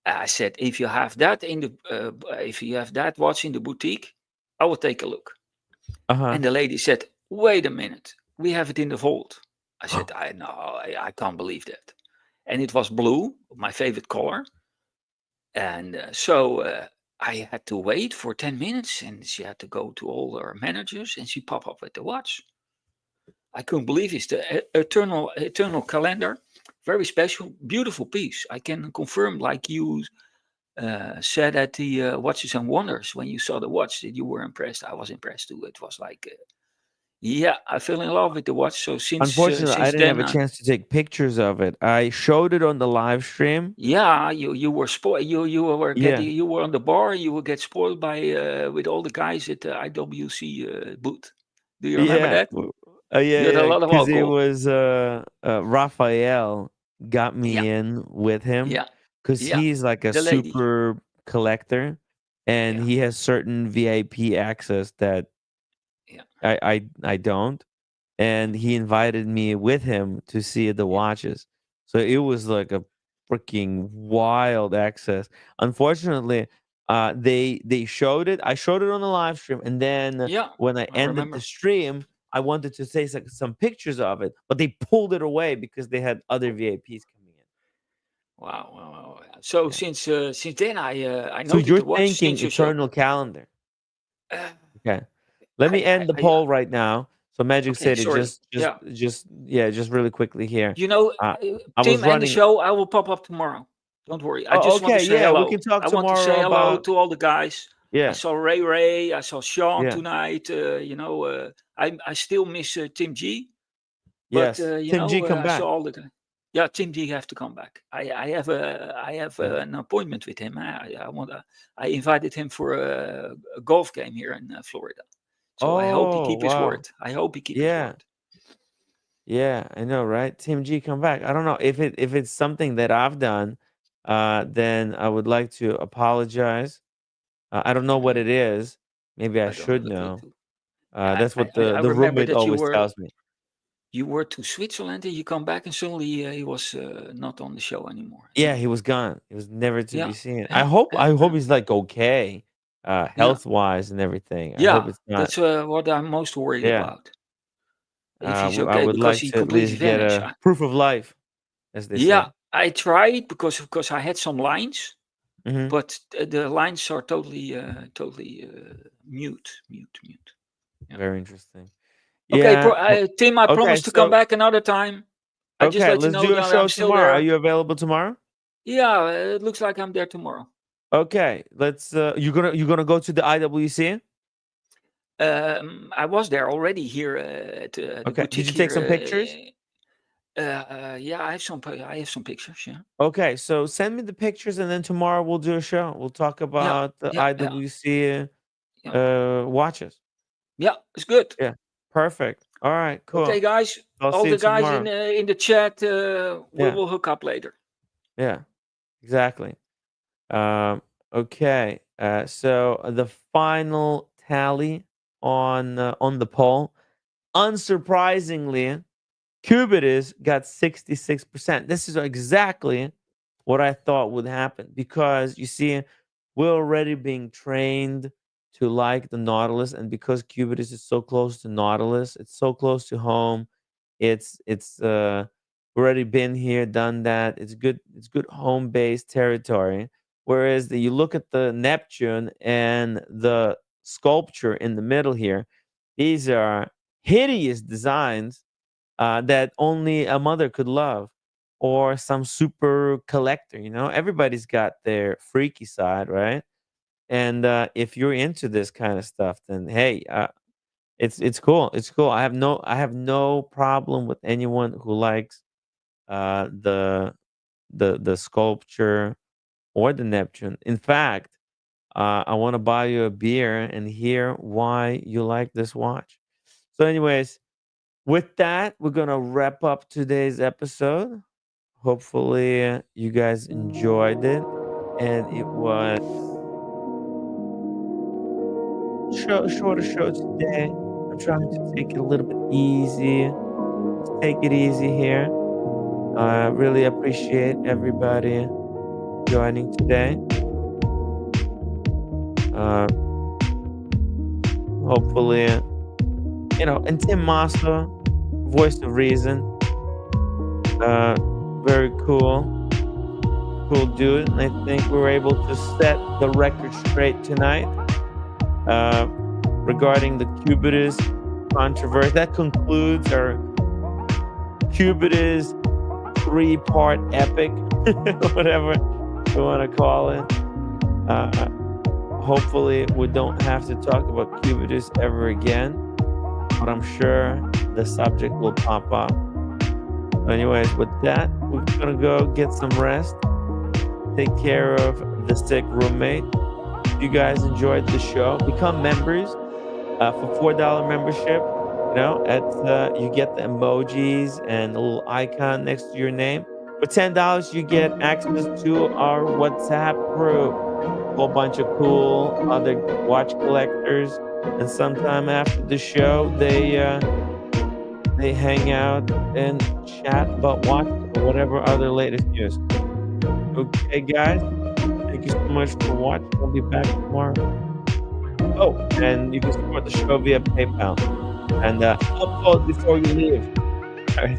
I said, if you have that in the, if you have that watch in the boutique, I will take a look. Uh-huh. And the lady said, wait a minute, we have it in the vault. I said, I know, I can't believe that. And it was blue, my favorite color. And I had to wait for 10 minutes, and she had to go to all her managers, and she popped up with the watch. I couldn't believe it's the eternal calendar. Very special, beautiful piece. I can confirm, like you said at the Watches and Wonders when you saw the watch, that you were impressed. I was impressed too. It was like, yeah, I fell in love with the watch. So Unfortunately, I since didn't have then, a chance to take pictures of it. I showed it on the live stream. yeah, you were spoiled. You were Yeah. getting, you were on the bar. You would get spoiled by with all the guys at the IWC booth. Do you remember Yeah. that? Yeah, You had a yeah, lot of because it alcohol. was Raphael got Yeah, me in with him yeah, because yeah. he's like a The lady. super collector and Yeah, he has certain VIP access that yeah, I don't. And he invited me with him to see the yeah, watches. So it was like a freaking wild access. Unfortunately, they showed it. I showed it on the live stream, and then yeah. when I I ended the remember. stream, I wanted to take some pictures of it, but they pulled it away because they had other VIPs coming in. Wow, wow, wow. So Yeah. since then, I So noted you're the watch thinking since you show. Eternal Calendar. Uh, Okay. Let me end the I poll right now. So Magic okay. City, Sorry. Yeah. just really quickly here. You know, Uh, I was Tim and the running. show, I will pop up tomorrow. Don't worry. I Oh, just want to okay. say Yeah, we hello. can talk I want to say tomorrow hello about. to all the guys. I Yeah, saw Ray. I saw Sean yeah, tonight. I still miss Tim G. But yes. Tim G, come I saw back. all the guys. Yeah, Tim G have to come back. I have Yeah. an appointment with him. I invited him for a golf game here in Florida. So I hope he Oh, keep his wow. word. I hope he keep his Yeah, word. yeah. I know, right? Tim G, come back. I don't know if it's something that I've done. Then I would like to apologize. I don't know what Mhm. it is. Maybe I I don't have should a clue know. too. That's what I the remember roommate that you always were tells me. you were to Switzerland and you come back and suddenly he was not on the show anymore. Yeah, he was gone. He was never to Yeah. be seen. Yeah. I hope he's like okay, health wise and everything. I hope Yeah. it's not. That's what I'm most worried Yeah. about. If he's I okay, would because like he to at completely least get vanished. a proof of life, as they Yeah, say. I tried because I had some lines, Hmm. but the lines are totally mute. Yeah. Very interesting. Okay, Yeah. Tim, I Okay. promise to come So back another time. I just let you let's know do a that show I'm still tomorrow. Are there. you available tomorrow? Yeah, it looks like I'm there tomorrow. Okay. Let's. You're gonna go to the IWC. I was there already here at the Okay. boutique. Did you take some pictures? Yeah, I have some pictures. Yeah. Okay. So send me the pictures, and then tomorrow we'll do a show. We'll talk about the Yeah. IWC watches. Yeah, it's good. Yeah. Perfect. All right. Cool. Okay, guys. I'll All see the you guys tomorrow. in the chat, we Yeah. will hook up later. Yeah. Exactly. Okay. So the final tally on the poll, unsurprisingly, Cubitus got 66%. This is exactly what I thought would happen, because you see, we're already being trained to like the Nautilus, and because Cubitus is so close to Nautilus, it's so close to home. It's already been here, done that. It's good home based territory. Whereas you look at the Neptune and the sculpture in the middle here, these are hideous designs that only a mother could love, or some super collector. Everybody's got their freaky side, right? And if you're into this kind of stuff, then hey, it's cool. It's cool. I have no problem with anyone who likes the sculpture or the Neptune. In fact, I want to buy you a beer and hear why you like this watch. So, anyways, with that, we're gonna wrap up today's episode. Hopefully, you guys enjoyed it, and it was shorter show today. I'm trying to take it a little bit easy. Let's take it easy here. I really appreciate everybody joining today. Hopefully, and Tim Mosso, voice of reason, very cool dude. And I think we were able to set the record straight tonight regarding the Cubitus controversy. That concludes our Cubitus 3-part epic, whatever you want to call it. Hopefully we don't have to talk about Cubitus ever again, but I'm sure the subject will pop up. Anyways, with that, we're gonna go get some rest, take care of the sick roommate. If you guys enjoyed the show, become members for $4 membership. You get the emojis and a little icon next to your name. For $10, you get access to our WhatsApp group. A whole bunch of cool other watch collectors, and sometime after the show, they hang out and chat about watch or whatever other latest news. Okay, guys, thank you so much for watching. We'll be back tomorrow. Oh, and you can support the show via PayPal. And upvote before you leave. All right.